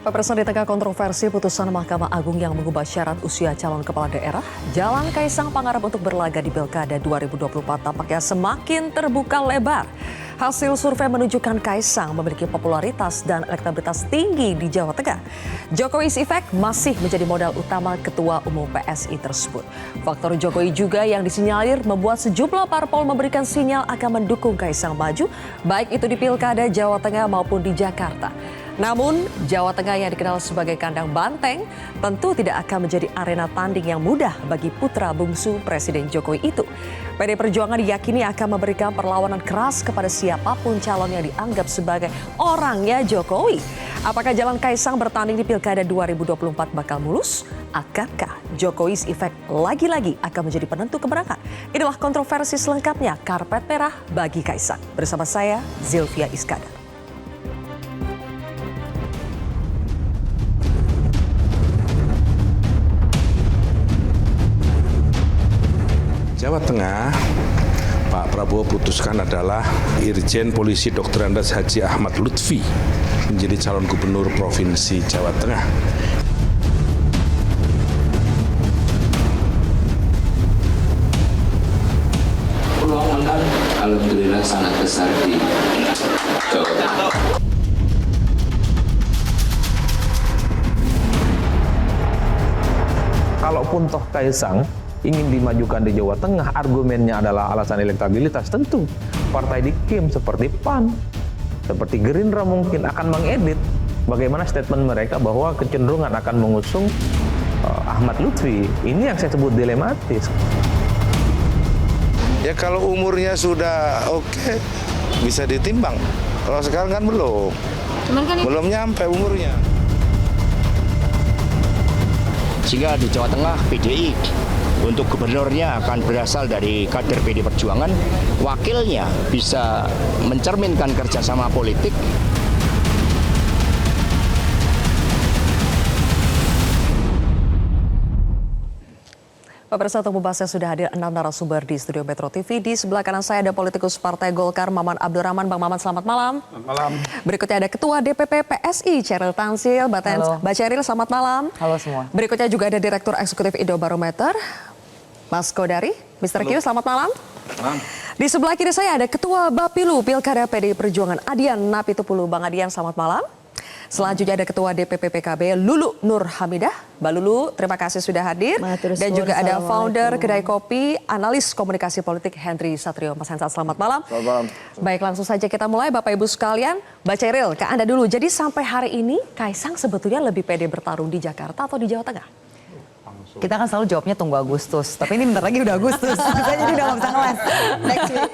Pemirsa, di tengah kontroversi putusan Mahkamah Agung yang mengubah syarat usia calon kepala daerah, jalan Kaisang Pangarep untuk berlaga di Pilkada 2024 tampaknya semakin terbuka lebar. Hasil survei menunjukkan Kaisang memiliki popularitas dan elektabilitas tinggi di Jawa Tengah. Jokowi's Effect masih menjadi modal utama Ketua Umum PSI tersebut. Faktor Jokowi juga yang disinyalir membuat sejumlah parpol memberikan sinyal akan mendukung Kaisang maju, baik itu di Pilkada Jawa Tengah maupun di Jakarta. Namun, Jawa Tengah yang dikenal sebagai kandang banteng tentu tidak akan menjadi arena tanding yang mudah bagi putra bungsu Presiden Jokowi itu. PD Perjuangan diyakini akan memberikan perlawanan keras kepada siapapun calon yang dianggap sebagai orangnya Jokowi. Apakah jalan Kaisang bertanding di Pilkada 2024 bakal mulus? Akankah Jokowi's Effect lagi-lagi akan menjadi penentu kemenangan? Inilah kontroversi selengkapnya karpet merah bagi Kaisang. Bersama saya, Zilvia Iskandar. Jawa Tengah, Pak Prabowo putuskan adalah Irjen Polisi Dr. Andes Haji Ahmad Lutfi menjadi calon gubernur Provinsi Jawa Tengah. Peluang menang alhamdulillah sangat besar di Jawa Tengah. Kalaupun toh Kaisang ingin dimajukan di Jawa Tengah, argumennya adalah alasan elektabilitas. Tentu partai di Kim seperti PAN, seperti Gerindra mungkin akan mengedit bagaimana statement mereka bahwa kecenderungan akan mengusung Ahmad Lutfi. Ini yang saya sebut dilematis. Ya kalau umurnya sudah oke, bisa ditimbang. Kalau sekarang kan belum. Belum nyampe umurnya. Sehingga di Jawa Tengah PDI untuk gubernurnya akan berasal dari kader PD Perjuangan, wakilnya bisa mencerminkan kerjasama politik. Pemirsa, untuk membahasnya sudah hadir 6 narasumber di studio Metro TV. Di sebelah kanan saya ada politikus Partai Golkar, Maman Abdurrahman. Bang Maman, selamat malam. Selamat malam. Berikutnya ada Ketua DPP PSI, Chairil Tansil. Mbak Chairil, selamat malam. Halo semua. Berikutnya juga ada Direktur Eksekutif Indobarometer, Mas Kodari. Mr. Q, selamat malam. Malam. Di sebelah kiri saya ada Ketua Bapilu Pilkada PDI Perjuangan, Adian Napitupulu. Bang Adian, selamat malam. Selanjutnya ada Ketua DPP PKB Lulu Nur Hamidah. Mbak Lulu, terima kasih sudah hadir. Dan juga ada founder Kedai Kopi, analis komunikasi politik Henry Satrio. Mas Hensat, selamat malam. Selamat malam. Baik, langsung saja kita mulai Bapak Ibu sekalian. Mbak Chairil, ke Anda dulu. Jadi sampai hari ini Kaisang sebetulnya lebih pede bertarung di Jakarta atau di Jawa Tengah? Kita kan selalu jawabnya tunggu Agustus, tapi ini bentar lagi udah Agustus, jadi udah nggak bisa ngeles. Next week.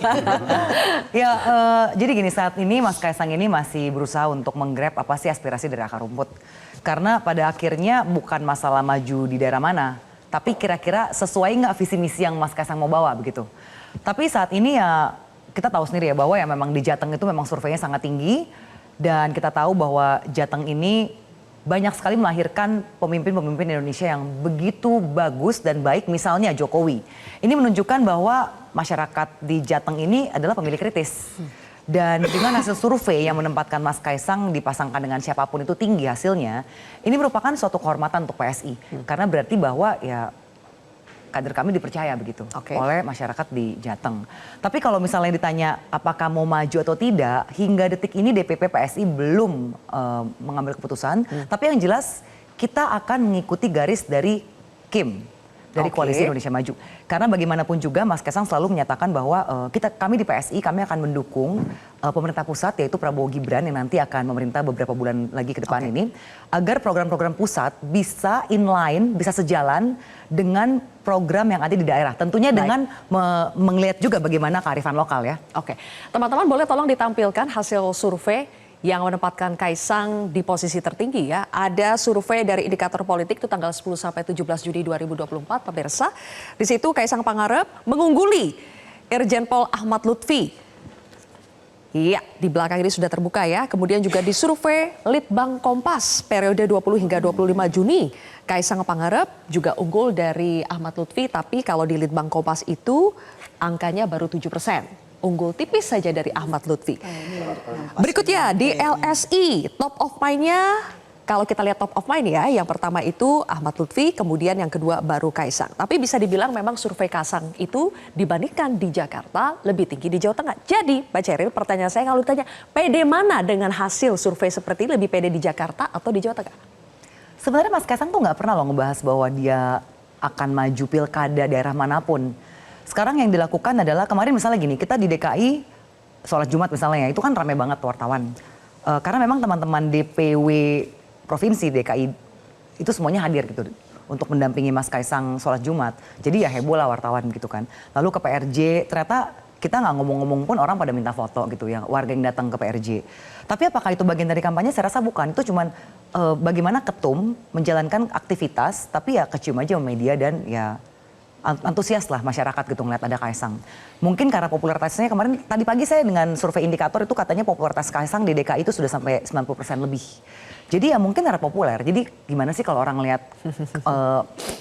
Ya, jadi gini, saat ini Mas Kaisang ini masih berusaha untuk menggrab apa sih aspirasi dari akar rumput. Karena pada akhirnya bukan masalah maju di daerah mana, tapi kira-kira sesuai nggak visi misi yang Mas Kaisang mau bawa begitu. Tapi saat ini ya kita tahu sendiri ya bahwa ya memang di Jateng itu memang surveinya sangat tinggi, dan kita tahu bahwa Jateng ini banyak sekali melahirkan pemimpin-pemimpin Indonesia yang begitu bagus dan baik, misalnya Jokowi. Ini menunjukkan bahwa masyarakat di Jateng ini adalah pemilih kritis. Dan dengan hasil survei yang menempatkan Mas Kaisang dipasangkan dengan siapapun itu tinggi hasilnya, ini merupakan suatu kehormatan untuk PSI. Karena berarti bahwa ya kader kami dipercaya begitu oleh masyarakat di Jateng. Tapi kalau misalnya ditanya apakah mau maju atau tidak, hingga detik ini DPP PSI belum mengambil keputusan. Tapi yang jelas kita akan mengikuti garis dari Kim, dari Koalisi Indonesia Maju. Karena bagaimanapun juga Mas Kaisang selalu menyatakan bahwa kami di PSI kami akan mendukung pemerintah pusat, yaitu Prabowo Gibran yang nanti akan memerintah beberapa bulan lagi ke depan ini, agar program-program pusat bisa inline, bisa sejalan dengan program yang ada di daerah. Tentunya dengan melihat juga bagaimana kearifan lokal ya. Oke, teman-teman boleh tolong ditampilkan hasil survei yang menempatkan Kaisang di posisi tertinggi ya. Ada survei dari Indikator Politik itu tanggal 10 sampai 17 Juni 2024, pemirsa. Di situ Kaisang Pangarep mengungguli Irjen Pol Ahmad Lutfi. Iya, di belakang ini sudah terbuka ya. Kemudian juga di survei Litbang Kompas periode 20 hingga 25 Juni. Kaisang Pangarep juga unggul dari Ahmad Lutfi, tapi kalau di Litbang Kompas itu angkanya baru 7%. Unggul tipis saja dari Ahmad Lutfi. Berikutnya di LSI, top of mind-nya Kalau kita lihat top of mind ya, yang pertama itu Ahmad Lutfi, kemudian yang kedua baru Kaisang. Tapi bisa dibilang memang survei Kaisang itu dibandingkan di Jakarta lebih tinggi di Jawa Tengah. Jadi Mbak Ceril, pertanyaan saya kalau ditanya, pede mana dengan hasil survei seperti ini, lebih pede di Jakarta atau di Jawa Tengah? Sebenarnya Mas Kaisang tuh nggak pernah loh ngebahas bahwa dia akan maju pilkada daerah manapun. Sekarang yang dilakukan adalah kemarin misalnya gini, kita di DKI sholat Jumat misalnya, itu kan rame banget wartawan. Karena memang teman-teman DPW Provinsi DKI itu semuanya hadir gitu untuk mendampingi Mas Kaisang sholat Jumat. Jadi ya heboh lah wartawan gitu kan. Lalu ke PRJ ternyata kita nggak ngomong-ngomong pun orang pada minta foto gitu ya, warga yang datang ke PRJ. Tapi apakah itu bagian dari kampanye? Saya rasa bukan. Itu cuman bagaimana ketum menjalankan aktivitas tapi ya kecium aja sama media dan ya antusias lah masyarakat gitu ngeliat ada Kaisang. Mungkin karena popularitasnya kemarin, tadi pagi saya dengan survei indikator itu katanya popularitas Kaisang di DKI itu sudah sampai 90% lebih. Jadi ya mungkin karena populer. Jadi gimana sih kalau orang lihat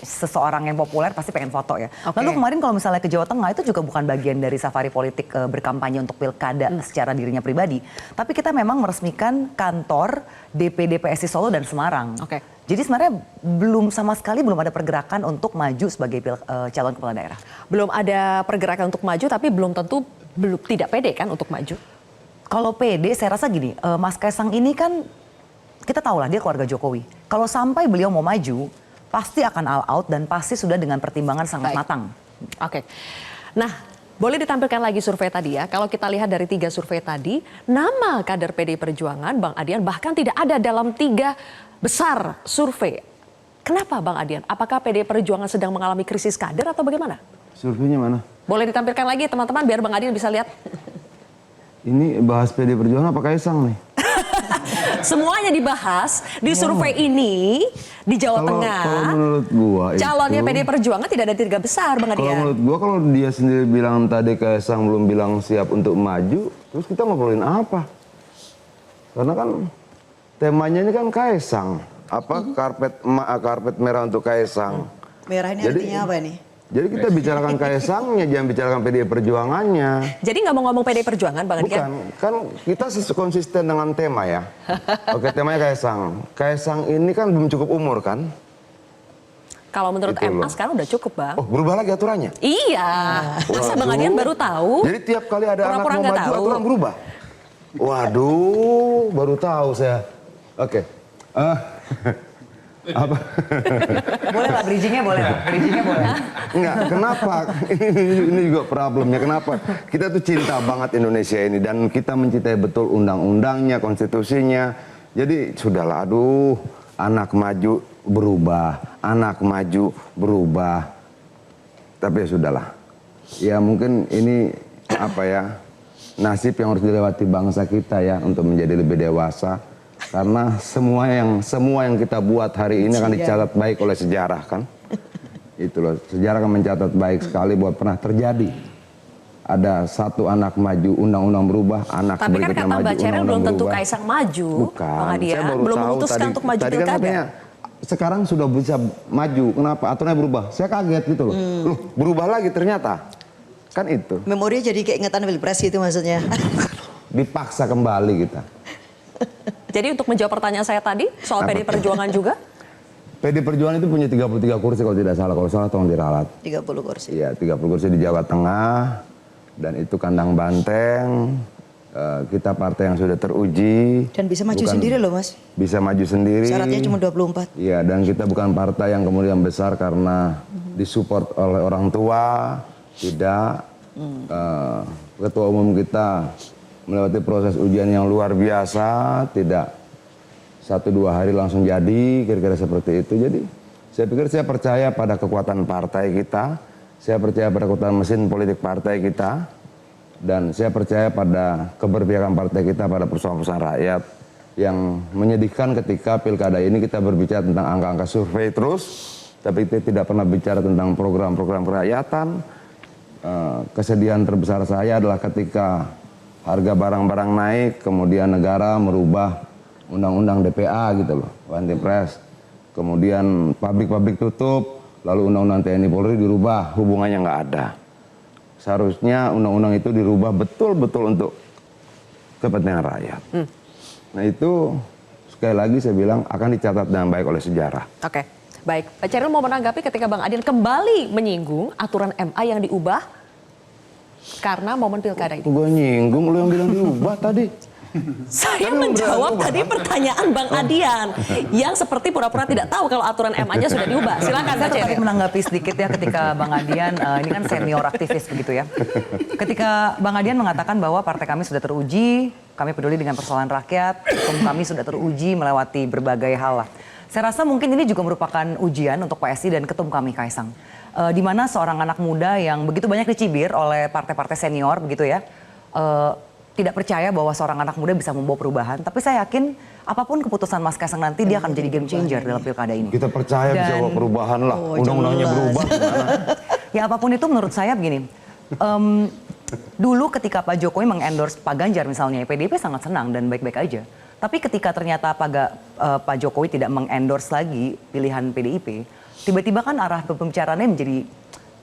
seseorang yang populer pasti pengen foto ya. Okay. Lalu kemarin kalau misalnya ke Jawa Tengah itu juga bukan bagian dari safari politik berkampanye untuk pilkada secara dirinya pribadi. Tapi kita memang meresmikan kantor DPD PSI Solo dan Semarang. Oke. Jadi sebenarnya sama sekali belum ada pergerakan untuk maju sebagai calon kepala daerah. Belum ada pergerakan untuk maju, tapi belum tentu tidak pede kan untuk maju. Kalau pede saya rasa gini, Mas Kaisang ini kan kita tahu lah dia keluarga Jokowi. Kalau sampai beliau mau maju, pasti akan all out dan pasti sudah dengan pertimbangan sangat matang. Oke. Nah, boleh ditampilkan lagi survei tadi ya. Kalau kita lihat dari 3 survei tadi, nama kader PDI Perjuangan, Bang Adian, bahkan tidak ada dalam 3 besar survei. Kenapa Bang Adian? Apakah PDI Perjuangan sedang mengalami krisis kader atau bagaimana? Surveinya mana? Boleh ditampilkan lagi teman-teman biar Bang Adian bisa lihat. Ini bahas PDI Perjuangan apa Kaisang nih? Semuanya dibahas di survei ini di Jawa Tengah. Kalau menurut gua calonnya itu, PDI Perjuangan tidak ada 3 besar, Bang Kalau Adian. menurut gua, kalau dia sendiri bilang tadi Kaisang belum bilang siap untuk maju, terus kita ngobrolin apa? Karena kan temanya ini kan Kaisang. Apa karpet merah untuk Kaisang. Merah ini artinya apa nih? Jadi kita bicarakan Kaisangnya, jangan bicarakan PDI Perjuangannya. Jadi nggak mau ngomong PDI Perjuangan, Bang Adian? Bukan, kan kita konsisten dengan tema ya. Oke, temanya Kaisang. Kaisang ini kan belum cukup umur kan? Kalau menurut Itu MA loh. sekarang udah cukup, Bang. Oh, berubah lagi aturannya? Iya. Masa Bang Waduh. Adian baru tahu? Jadi tiap kali ada anak Pura-pura mau nggak maju, tahu. aturan berubah? Waduh, baru tahu saya. Oke. Apa? Boleh lah bridgingnya boleh. Bridgingnya boleh. Enggak, kenapa? Ini juga problemnya. Kenapa? Kita tuh cinta banget Indonesia ini dan kita mencintai betul undang-undangnya, konstitusinya. Jadi sudahlah, aduh, anak maju berubah, anak maju berubah. Tapi ya sudahlah. Ya mungkin ini apa ya, nasib yang harus dilewati bangsa kita ya untuk menjadi lebih dewasa. Karena semua yang kita buat hari ini akan dicatat baik oleh sejarah kan. Itu loh, sejarah akan mencatat baik sekali buat pernah terjadi. Ada satu anak maju, undang-undang berubah, anak Tapi kan berikutnya kata maju, Mbak Ceril belum undang-undang tentu berubah. Kaisang maju, Bukan, Bang Adian. saya baru Belum tahu memutuskan untuk maju tadi kan pilkada. katanya, sekarang sudah bisa maju, kenapa? Aturannya berubah. Saya kaget gitu loh. Loh, berubah lagi ternyata. Kan itu. Memorinya jadi keingetan Pilpres gitu maksudnya. Dipaksa kembali kita. Jadi untuk menjawab pertanyaan saya tadi soal PDI Perjuangan juga, PD Perjuangan itu punya 33 kursi kalau tidak salah. Kalau salah tolong diralat. 30 kursi. Iya, 30 kursi di Jawa Tengah. Dan itu kandang banteng. Kita partai yang sudah teruji. Dan bisa maju sendiri loh Mas. Bisa maju sendiri. Syaratnya cuma 24. Iya, dan kita bukan partai yang kemudian besar karena disupport oleh orang tua. Tidak. Ketua umum kita melewati proses ujian yang luar biasa. Tidak 1-2 hari langsung jadi, kira-kira seperti itu. Jadi saya pikir, saya percaya pada kekuatan partai kita. Saya percaya pada kekuatan mesin politik partai kita. Dan saya percaya pada keberpihakan partai kita pada persoalan-persoalan rakyat. Yang menyedihkan ketika pilkada ini kita berbicara tentang angka-angka survei terus. Tapi kita tidak pernah bicara tentang program-program kerakyatan. Kesedihan terbesar saya adalah ketika harga barang-barang naik, kemudian negara merubah undang-undang DPA gitu loh, anti pres. Kemudian pabrik-pabrik tutup, lalu undang-undang TNI Polri dirubah, hubungannya nggak ada. Seharusnya undang-undang itu dirubah betul-betul untuk kepentingan rakyat. Nah itu sekali lagi saya bilang akan dicatat dengan baik oleh sejarah. Oke, baik. Pak Chairil mau menanggapi ketika Bang Adian kembali menyinggung aturan MA yang diubah karena momen pilkada ini. Gue nyinggung, lu yang bilang diubah tadi. Saya menjawab tadi pertanyaan Bang Adian yang seperti pura-pura tidak tahu kalau aturan MA-nya sudah diubah. Silakan Saya Pak tertarik Chairil. menanggapi sedikit ya ketika Bang Adian, ini kan senior aktivis begitu ya. Ketika Bang Adian mengatakan bahwa partai kami sudah teruji, kami peduli dengan persoalan rakyat, ketum kami sudah teruji melewati berbagai hal lah. Saya rasa mungkin ini juga merupakan ujian untuk PSI dan ketum kami Kaisang. Di mana seorang anak muda yang begitu banyak dicibir oleh partai-partai senior begitu ya. Tidak percaya bahwa seorang anak muda bisa membawa perubahan. Tapi saya yakin apapun keputusan Mas Kaisang nanti dia akan jadi game changer dalam pilkada ini. Kita percaya bisa bawa perubahan lah. Undang-undangnya berubah gimana? Ya apapun itu menurut saya begini. Dulu ketika Pak Jokowi mengendorse Pak Ganjar misalnya, PDIP sangat senang dan baik-baik aja. Tapi ketika ternyata Pak Jokowi tidak mengendorse lagi pilihan PDIP, tiba-tiba kan arah pembicaraannya menjadi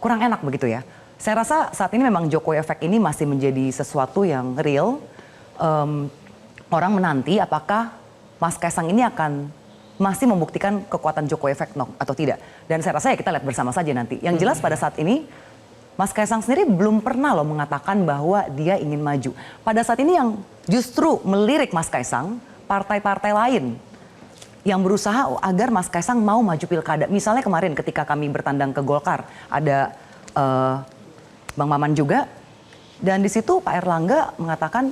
kurang enak begitu ya. Saya rasa saat ini memang Jokowi Effect ini masih menjadi sesuatu yang real. Orang menanti apakah Mas Kaisang ini akan masih membuktikan kekuatan Jokowi Effect atau tidak. Dan saya rasa ya kita lihat bersama saja nanti. Yang jelas pada saat ini Mas Kaisang sendiri belum pernah loh mengatakan bahwa dia ingin maju. Pada saat ini yang justru melirik Mas Kaisang, partai-partai lain yang berusaha agar Mas Kaisang mau maju pilkada. Misalnya kemarin ketika kami bertandang ke Golkar, ada Bang Maman juga, dan di situ Pak Erlangga mengatakan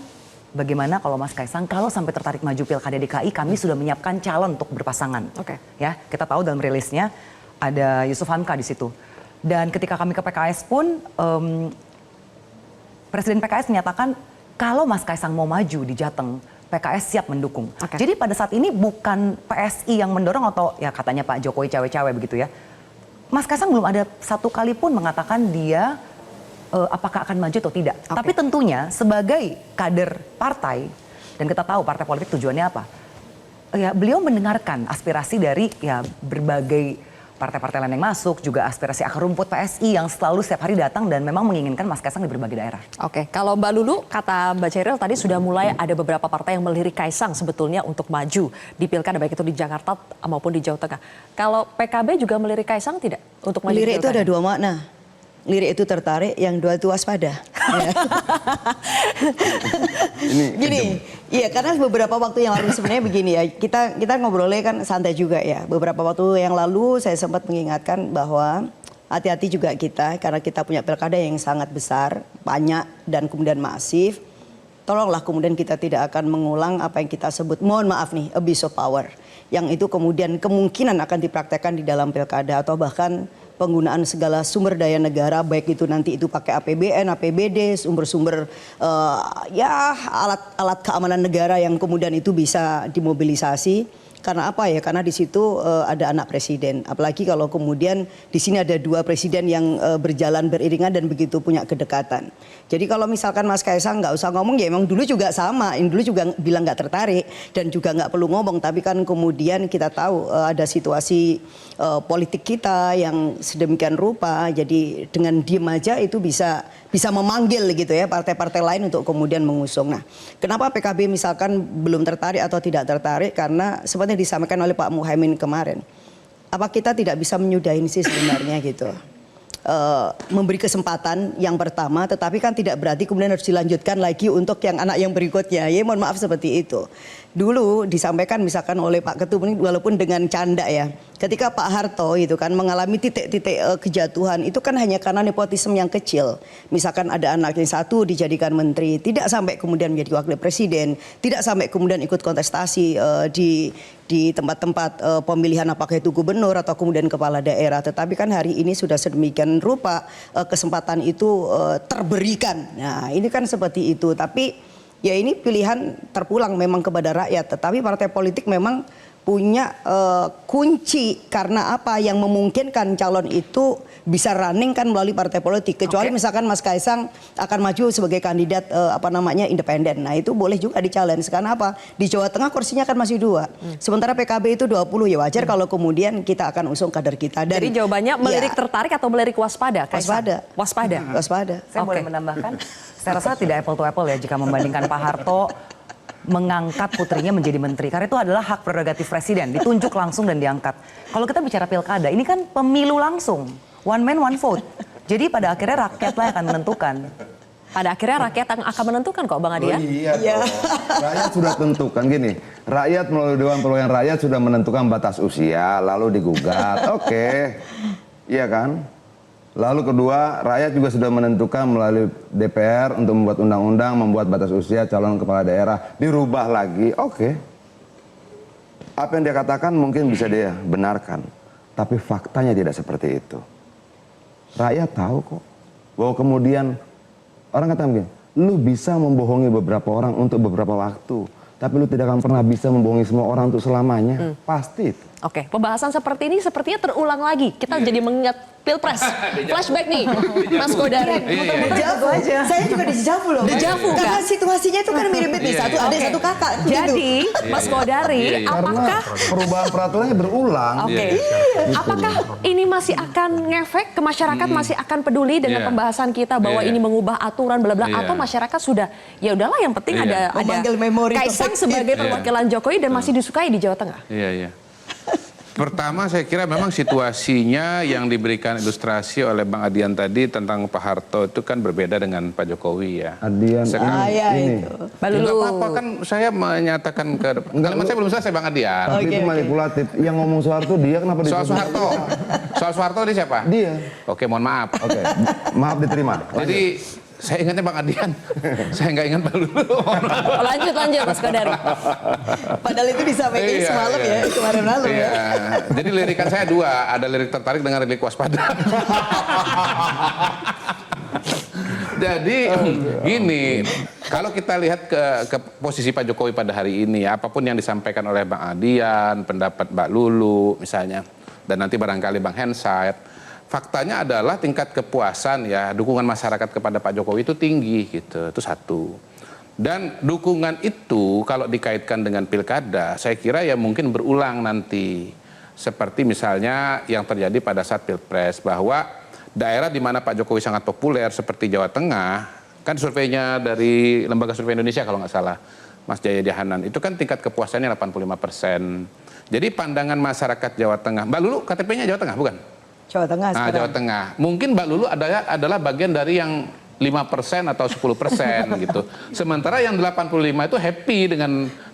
bagaimana kalau Mas Kaisang kalau sampai tertarik maju pilkada DKI, kami sudah menyiapkan calon untuk berpasangan. Oke. Ya, kita tahu dalam rilisnya ada Yusuf Hamka di situ. Dan ketika kami ke PKS pun, Presiden PKS menyatakan kalau Mas Kaisang mau maju di Jateng, PKS siap mendukung. Oke. Jadi pada saat ini bukan PSI yang mendorong atau ya katanya Pak Jokowi cawe-cawe begitu ya. Mas Kaisang belum ada satu kali pun mengatakan dia apakah akan maju atau tidak. Oke. Tapi tentunya sebagai kader partai, dan kita tahu partai politik tujuannya apa. Ya beliau mendengarkan aspirasi dari ya berbagai partai-partai lain yang masuk, juga aspirasi akar rumput PSI yang selalu setiap hari datang dan memang menginginkan Mas Kaisang di berbagai daerah. Oke, kalau Mbak Lulu, kata Mbak Chairil tadi sudah mulai ada beberapa partai yang melirik Kaisang sebetulnya untuk maju di pilkada, baik itu di Jakarta maupun di Jawa Tengah. Kalau PKB juga melirik Kaisang tidak untuk maju Lirik di itu pilkada? ada dua makna. Lirik itu tertarik, yang dua itu waspada. Gini, iya karena beberapa waktu yang lalu sebenarnya begini ya, kita ngobrolnya kan santai juga ya. Beberapa waktu yang lalu saya sempat mengingatkan bahwa hati-hati juga kita, karena kita punya pilkada yang sangat besar, banyak dan kemudian masif. Tolonglah kemudian kita tidak akan mengulang apa yang kita sebut, mohon maaf nih, abuse of power. Yang itu kemudian kemungkinan akan dipraktekkan di dalam pilkada atau bahkan penggunaan segala sumber daya negara, baik itu nanti itu pakai APBN, APBD, sumber-sumber ya alat-alat keamanan negara yang kemudian itu bisa dimobilisasi. Karena apa ya? Karena di situ ada anak presiden. Apalagi kalau kemudian di sini ada dua presiden yang berjalan beriringan dan begitu punya kedekatan. Jadi kalau misalkan Mas Kaisang nggak usah ngomong, ya emang dulu juga sama. Dulu juga bilang nggak tertarik dan juga nggak perlu ngomong. Tapi kan kemudian kita tahu ada situasi politik kita yang sedemikian rupa. Jadi dengan diem aja itu bisa memanggil gitu ya partai-partai lain untuk kemudian mengusung. Nah, kenapa PKB misalkan belum tertarik atau tidak tertarik? Karena seperti yang disampaikan oleh Pak Muhaimin kemarin, apa kita tidak bisa menyudahin sih sebenarnya gitu, memberi kesempatan yang pertama, tetapi kan tidak berarti kemudian harus dilanjutkan lagi untuk yang anak yang berikutnya. Ya mohon maaf seperti itu. Dulu disampaikan misalkan oleh Pak Ketum ini walaupun dengan canda ya, ketika Pak Harto itu kan mengalami titik-titik kejatuhan itu kan hanya karena nepotisme yang kecil. Misalkan ada anaknya satu dijadikan menteri, tidak sampai kemudian menjadi wakil presiden, tidak sampai kemudian ikut kontestasi di tempat-tempat pemilihan apakah itu gubernur atau kemudian kepala daerah. Tetapi kan hari ini sudah sedemikian rupa kesempatan itu terberikan. Nah ini kan seperti itu. Tapi ya ini pilihan terpulang memang kepada rakyat. Tetapi partai politik memang punya kunci karena apa yang memungkinkan calon itu bisa running kan melalui partai politik. Kecuali misalkan Mas Kaisang akan maju sebagai kandidat independen. Nah itu boleh juga di-challenge. Karena apa? Di Jawa Tengah kursinya kan masih 2. Sementara PKB itu 20, ya wajar kalau kemudian kita akan usung kader kita. Dan, jadi jawabannya melirik ya, tertarik atau melirik waspada? Kaisang? Waspada. Waspada. Saya boleh menambahkan, saya rasa tidak apple to apple ya jika membandingkan Pak Harto mengangkat putrinya menjadi menteri. Karena itu adalah hak prerogatif presiden, ditunjuk langsung dan diangkat. Kalau kita bicara pilkada, ini kan pemilu langsung, one man one vote. Jadi pada akhirnya rakyatlah yang akan menentukan. Pada akhirnya rakyat yang akan menentukan kok Bang Adian. Iya dong. Rakyat sudah tentukan gini. Rakyat melalui Dewan Perwakilan Rakyat sudah menentukan batas usia, lalu digugat. Oke. Iya kan? Lalu kedua, rakyat juga sudah menentukan melalui DPR untuk membuat undang-undang, membuat batas usia calon kepala daerah. Dirubah lagi. Oke. Apa yang dia katakan mungkin bisa dia benarkan. Tapi faktanya tidak seperti itu. Rakyat tahu kok. Bahwa kemudian orang kata begini, lu bisa membohongi beberapa orang untuk beberapa waktu, tapi lu tidak akan pernah bisa membohongi semua orang untuk selamanya. Pasti itu. Oke, pembahasan seperti ini sepertinya terulang lagi. Kita jadi mengingat Pilpres. Flashback nih, Mas Kodari. Dejavu aja. Saya juga dejavu loh. Dejavu, Karena kan? situasinya itu kan mirip-mirip nih. Satu adik, satu kakak. gitu. Jadi, Mas Kodari, apakah Karena perubahan peraturannya berulang. Oke. Apakah ini masih akan ngefek ke masyarakat, masih akan peduli dengan pembahasan kita bahwa ini mengubah aturan bla bla atau masyarakat sudah ya udahlah yang penting ada Memanggil memori Kaisang perspektif. sebagai perwakilan Jokowi dan masih disukai di Jawa Tengah. Iya, iya. Pertama saya kira memang situasinya yang diberikan ilustrasi oleh Bang Adian tadi tentang Pak Harto itu kan berbeda dengan Pak Jokowi ya. Adian ini. Itu. Ya, nggak apa-apa kan saya menyatakan ke kalimat saya belum selesai Bang Adian. Tapi itu manipulatif. Yang ngomong Soeharto dia kenapa Soal disebut? Soeharto. Soal Soeharto ini siapa? Dia. Oke, mohon maaf. Oke. Maaf diterima. Jadi saya ingatnya Bang Adian. Saya nggak ingat Pak Lulu. Lanjut Mas Kodari. Padahal itu disampaikan Iya, semalam iya. ya, kemarin lalu Iya. ya. Jadi lirikan saya dua, ada lirik tertarik dengan lirik waspada. Jadi gini, kalau kita lihat ke posisi Pak Jokowi pada hari ini, apapun yang disampaikan oleh Bang Adian, pendapat Mbak Lulu misalnya, dan nanti barangkali Bang Hensait, faktanya adalah tingkat kepuasan ya, dukungan masyarakat kepada Pak Jokowi itu tinggi gitu, itu satu. Dan dukungan itu kalau dikaitkan dengan pilkada, saya kira ya mungkin berulang nanti. Seperti misalnya yang terjadi pada saat Pilpres, bahwa daerah di mana Pak Jokowi sangat populer seperti Jawa Tengah, kan surveinya dari Lembaga Survei Indonesia kalau nggak salah, Mas Jayadi Hanan, itu kan tingkat kepuasannya 85%. Jadi pandangan masyarakat Jawa Tengah, Mbak Lulu KTP-nya Jawa Tengah bukan? Jawa Tengah sekarang. Jawa Tengah. Mungkin Mbak Lulu adalah bagian dari yang 5% atau 10% gitu. Sementara yang 85 itu happy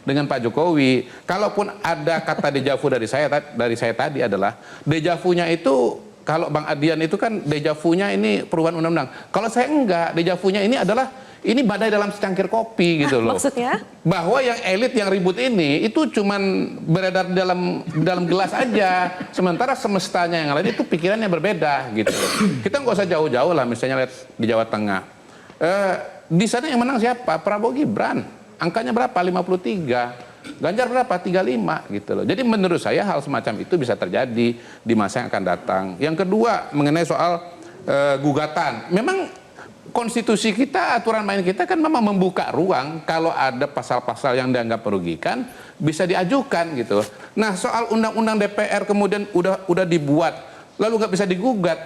dengan Pak Jokowi. Kalaupun ada kata dejavu dari saya tadi adalah dejavunya itu, kalau Bang Adian itu kan dejavunya ini perubahan undang-undang. Kalau saya enggak, dejavunya ini adalah ini badai dalam secangkir kopi gitu loh. Maksudnya? Bahwa yang elit yang ribut ini itu cuman beredar dalam gelas aja. Sementara semestanya yang lain itu pikirannya berbeda gitu. Kita nggak usah jauh-jauh lah, misalnya lihat di Jawa Tengah. Di sana yang menang siapa? Prabowo Gibran. Angkanya berapa? 53. Ganjar berapa? 35 gitu loh. Jadi menurut saya hal semacam itu bisa terjadi di masa yang akan datang. Yang kedua mengenai soal gugatan. Memang konstitusi kita, aturan main kita kan memang membuka ruang kalau ada pasal-pasal yang dianggap merugikan bisa diajukan gitu. Nah soal undang-undang DPR kemudian udah dibuat lalu nggak bisa digugat,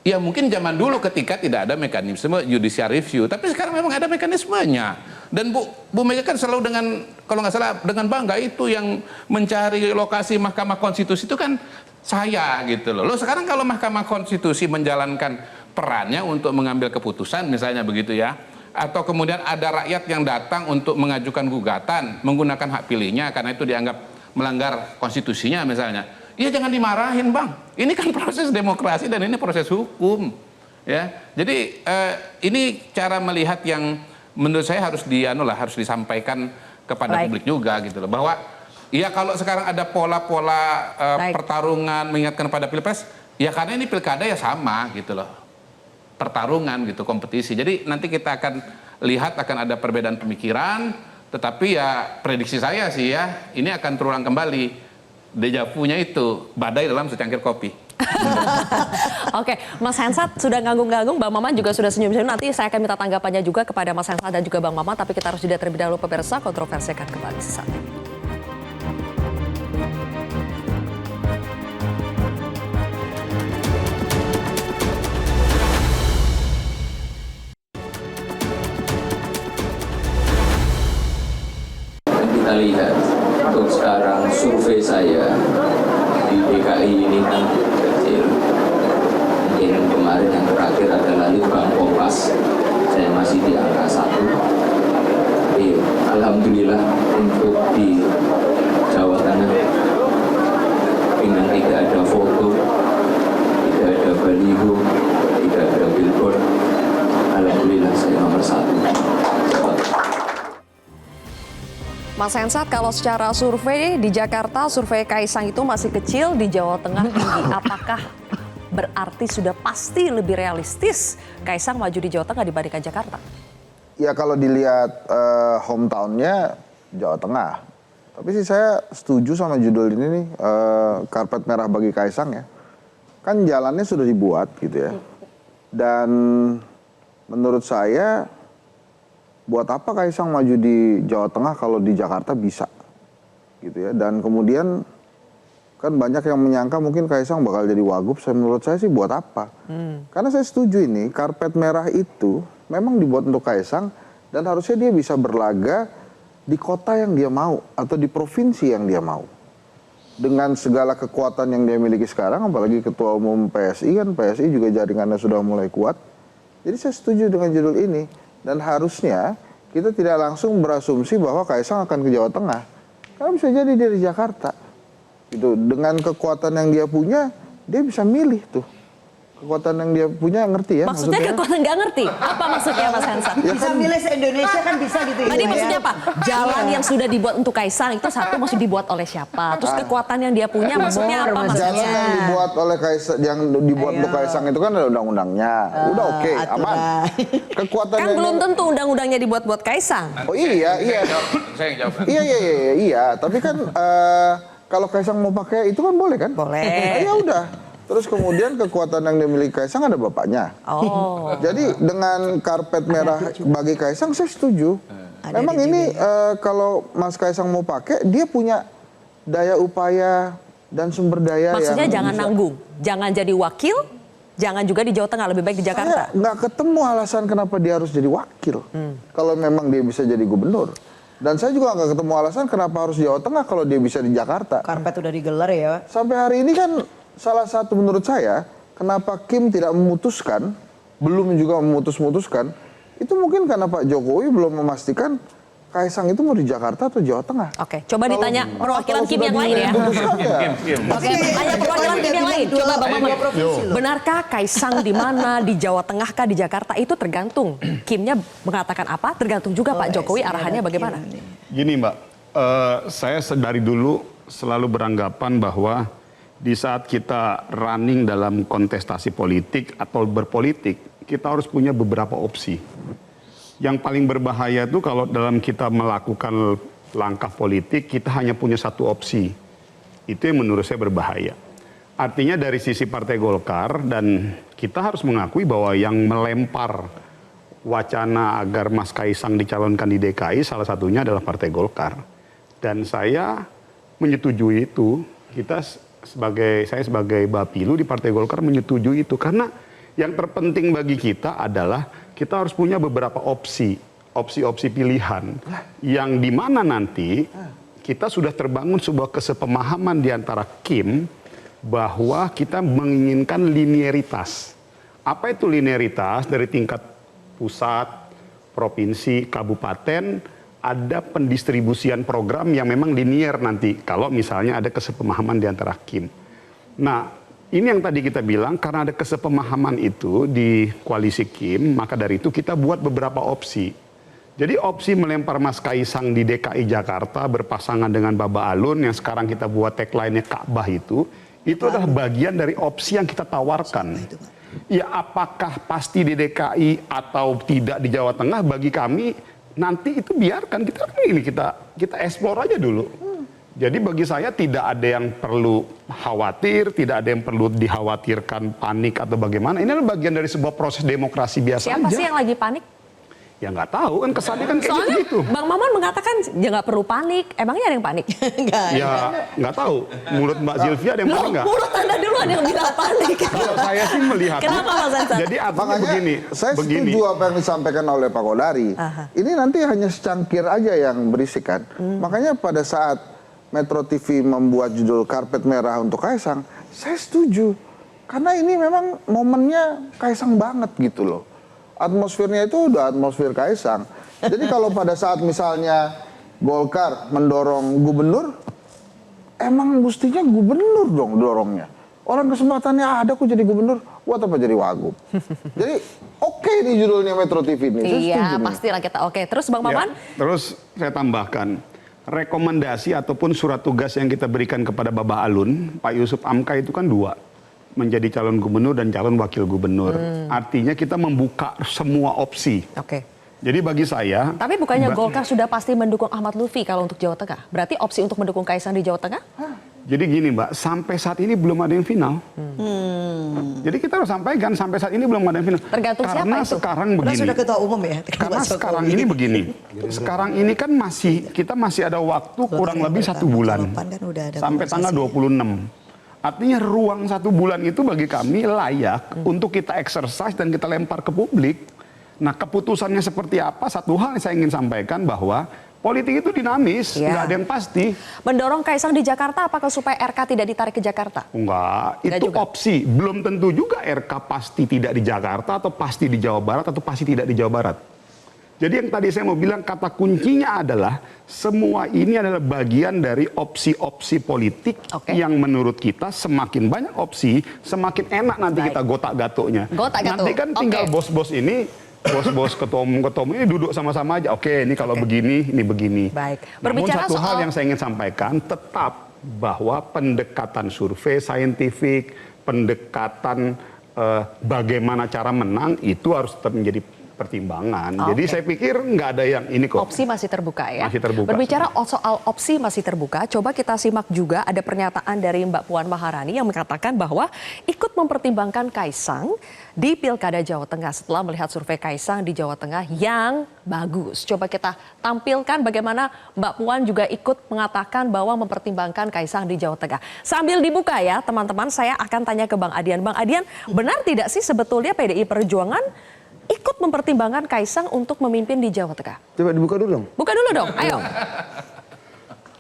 ya mungkin zaman dulu ketika tidak ada mekanisme judicial review, tapi sekarang memang ada mekanismenya. Dan Bu Mega kan selalu dengan, kalau nggak salah dengan bangga itu yang mencari lokasi Mahkamah Konstitusi itu kan saya gitu loh. Loh sekarang kalau Mahkamah Konstitusi menjalankan perannya untuk mengambil keputusan misalnya begitu ya, atau kemudian ada rakyat yang datang untuk mengajukan gugatan menggunakan hak pilihnya karena itu dianggap melanggar konstitusinya misalnya, ya jangan dimarahin Bang, ini kan proses demokrasi dan ini proses hukum ya. Jadi ini cara melihat yang menurut saya harus disampaikan kepada publik juga gitu loh, bahwa ya kalau sekarang ada pola-pola pertarungan mengingatkan pada Pilpres, ya karena ini pilkada ya sama gitu loh, pertarungan gitu, kompetisi. Jadi nanti kita akan lihat akan ada perbedaan pemikiran, tetapi ya prediksi saya sih ya ini akan terulang kembali dejavunya itu, badai dalam secangkir kopi. Oke, Mas Hensat sudah nganggung-nganggung, Bang Maman juga sudah senyum-senyum. Nanti saya akan minta tanggapannya juga kepada Mas Hensat dan juga Bang Maman, tapi kita harus jeda terlebih dahulu pemirsa. Kontroversi akan kembali sesaat lagi. masih di angka 1. Alhamdulillah untuk di Jawa Tengah dengan tidak ada foto, tidak ada baliho, tidak ada billboard, alhamdulillah saya nomor 1. Mas Hensat, kalau secara survei di Jakarta, survei Kaisang itu masih kecil, di Jawa Tengah tinggi. Apakah berarti sudah pasti lebih realistis Kaisang maju di Jawa Tengah dibandingkan Jakarta? Ya kalau dilihat hometownnya Jawa Tengah. Tapi sih saya setuju sama judul ini nih, karpet merah bagi Kaisang ya. Kan jalannya sudah dibuat gitu ya. Dan menurut saya, buat apa Kaisang maju di Jawa Tengah kalau di Jakarta bisa gitu ya. Dan kemudian kan banyak yang menyangka mungkin Kaisang bakal jadi wagub. Menurut saya sih buat apa? Karena saya setuju ini karpet merah itu memang dibuat untuk Kaisang dan harusnya dia bisa berlaga di kota yang dia mau atau di provinsi yang dia mau. Dengan segala kekuatan yang dia miliki sekarang, apalagi ketua umum PSI kan, PSI juga jaringannya sudah mulai kuat. Jadi saya setuju dengan judul ini. Dan harusnya kita tidak langsung berasumsi bahwa Kaisang akan ke Jawa Tengah. Karena bisa jadi dia di Jakarta. Gitu. Dengan kekuatan yang dia punya, dia bisa milih tuh. Kekuatan yang dia punya ngerti ya maksudnya? Kekuatan nggak ngerti? Apa maksudnya Mas Hensat? Ya bisa milih se-Indonesia kan bisa gitu ya. Tadi maksudnya apa? Jalan yang sudah dibuat untuk Kaisang itu satu maksud dibuat oleh siapa? Terus kekuatan yang dia punya maksudnya apa maksudnya? Jalan yang dibuat oleh Kaisang, yang dibuat untuk Kaisang itu kan ada undang-undangnya. Udah oke, aman. Kekuatan kan yang belum tentu undang-undangnya dibuat buat Kaisang. Oh iya. Saya yang jawab. Iya. Tapi kan kalau Kaisang mau pakai itu kan boleh kan? Boleh. Ya udah. Terus kemudian kekuatan yang dimiliki Kaisang ada bapaknya. Oh. Jadi dengan karpet merah bagi Kaisang saya setuju. Memang ini kalau Mas Kaisang mau pakai, dia punya daya upaya dan sumber daya. Maksudnya yang jangan bisa. nanggung, jangan jadi wakil, jangan juga di Jawa Tengah, lebih baik di Jakarta. Saya nggak ketemu alasan kenapa dia harus jadi wakil. Kalau memang dia bisa jadi gubernur. Dan saya juga nggak ketemu alasan kenapa harus di Jawa Tengah kalau dia bisa di Jakarta. Karpet udah digelar ya. Sampai hari ini kan salah satu menurut saya, kenapa Kim tidak memutuskan, belum juga memutuskan, itu mungkin karena Pak Jokowi belum memastikan Kaisang itu mau di Jakarta atau Jawa Tengah. Oke, coba ditanya perwakilan Kim yang lain ya. Oke, tanya perwakilan Kim yang lain. Coba Bang Maman. Benarkah Kaisang di mana, di Jawa Tengah kah, di Jakarta? Itu tergantung. Kimnya mengatakan apa, tergantung juga Pak Jokowi arahannya bagaimana. Gini Mbak, saya dari dulu selalu beranggapan bahwa di saat kita running dalam kontestasi politik atau berpolitik, kita harus punya beberapa opsi. Yang paling berbahaya itu kalau dalam kita melakukan langkah politik, kita hanya punya satu opsi. Itu yang menurut saya berbahaya. Artinya dari sisi Partai Golkar, dan kita harus mengakui bahwa yang melempar wacana agar Mas Kaisang dicalonkan di DKI, salah satunya adalah Partai Golkar. Dan saya menyetujui itu, saya sebagai Bapilu di Partai Golkar menyetujui itu. Karena yang terpenting bagi kita adalah kita harus punya beberapa opsi pilihan yang dimana nanti kita sudah terbangun sebuah kesepemahaman di antara Kim bahwa kita menginginkan linearitas. Apa itu linearitas? Dari tingkat pusat, provinsi, kabupaten, ada pendistribusian program yang memang linear nanti kalau misalnya ada kesepemahaman di antara Kim. Nah, ini yang tadi kita bilang, karena ada kesepemahaman itu di koalisi Kim, maka dari itu kita buat beberapa opsi. Jadi opsi melempar Mas Kaisang di DKI Jakarta berpasangan dengan Baba Alun yang sekarang kita buat tagline-nya Ka'bah itu adalah bagian dari opsi yang kita tawarkan. Ya apakah pasti di DKI atau tidak di Jawa Tengah, bagi kami nanti itu biarkan kita explore aja dulu. Jadi bagi saya tidak ada yang perlu khawatir, tidak ada yang perlu dikhawatirkan panik atau bagaimana. Ini adalah bagian dari sebuah proses demokrasi biasa aja. Siapa sih yang lagi panik? Ya nggak tahu kan kesannya kan kayak gitu. Bang Maman mengatakan ya nggak perlu panik. Emangnya ada yang panik? Ya nggak tahu. Mulut Mbak Zilvia ada yang panik nggak? Mulut Anda dulu ada yang bilang panik. Kalau saya sih melihat. Kenapa Mas Hensat? Jadi artinya Makanya begini. saya setuju apa yang disampaikan oleh Pak Kodari. Ini nanti hanya secangkir aja yang berisik kan. Makanya pada saat Metro TV membuat judul karpet merah untuk Kaisang, saya setuju. Karena ini memang momennya Kaisang banget gitu loh. atmosfernya itu udah atmosfer Kaisang. Jadi kalau pada saat misalnya Golkar mendorong gubernur, emang mestinya gubernur dong dorongnya. Orang kesempatannya ada kok jadi gubernur, buat apa jadi wagub? Jadi oke nih judulnya Metro TV ini. Iya, pastilah kita oke. Terus Bang Maman? Ya, terus saya tambahkan, rekomendasi ataupun surat tugas yang kita berikan kepada Babah Alun, Pak Yusuf Amka itu kan 2. Menjadi calon gubernur dan calon wakil gubernur. Artinya kita membuka semua opsi. Oke. Jadi bagi saya... Tapi bukannya Golkar sudah pasti mendukung Ahmad Lutfi kalau untuk Jawa Tengah? Berarti opsi untuk mendukung Kaisang di Jawa Tengah? Jadi gini Mbak, sampai saat ini belum ada yang final. Jadi kita harus sampaikan, sampai saat ini belum ada yang final. Tergantung siapa karena itu? sekarang Karena begini. sudah ketua umum ya. Karena sekarang ini begini. Sekarang ini kan kita masih ada waktu kurang lebih 1 bulan. Sampai tanggal 26. Artinya ruang 1 bulan itu bagi kami layak untuk kita exercise dan kita lempar ke publik. Nah keputusannya seperti apa, satu hal yang saya ingin sampaikan bahwa politik itu dinamis, nggak ada yang pasti. Mendorong Kaisang di Jakarta apakah supaya RK tidak ditarik ke Jakarta? Enggak, itu juga. opsi. Belum tentu juga RK pasti tidak di Jakarta atau pasti di Jawa Barat atau pasti tidak di Jawa Barat. Jadi yang tadi saya mau bilang kata kuncinya adalah semua ini adalah bagian dari opsi-opsi politik yang menurut kita semakin banyak opsi, semakin enak nanti kita gotak-gatuknya. Nanti kan tinggal bos-bos ini, bos-bos ketua umum ini duduk sama-sama aja. Oke, ini kalau begini, ini begini. Baik. Namun satu hal yang saya ingin sampaikan, tetap bahwa pendekatan survei saintifik, pendekatan bagaimana cara menang, itu harus tetap menjadi pertimbangan. Jadi saya pikir nggak ada yang ini kok. Opsi masih terbuka ya? Masih terbuka. Berbicara soal opsi masih terbuka, coba kita simak juga ada pernyataan dari Mbak Puan Maharani yang mengatakan bahwa ikut mempertimbangkan Kaisang di Pilkada Jawa Tengah setelah melihat survei Kaisang di Jawa Tengah yang bagus. Coba kita tampilkan bagaimana Mbak Puan juga ikut mengatakan bahwa mempertimbangkan Kaisang di Jawa Tengah. Sambil dibuka ya teman-teman, saya akan tanya ke Bang Adian. Bang Adian, benar tidak sih sebetulnya PDI Perjuangan ikut mempertimbangkan Kaisang untuk memimpin di Jawa Tengah? Coba dibuka dulu dong. Buka dulu dong, ayo.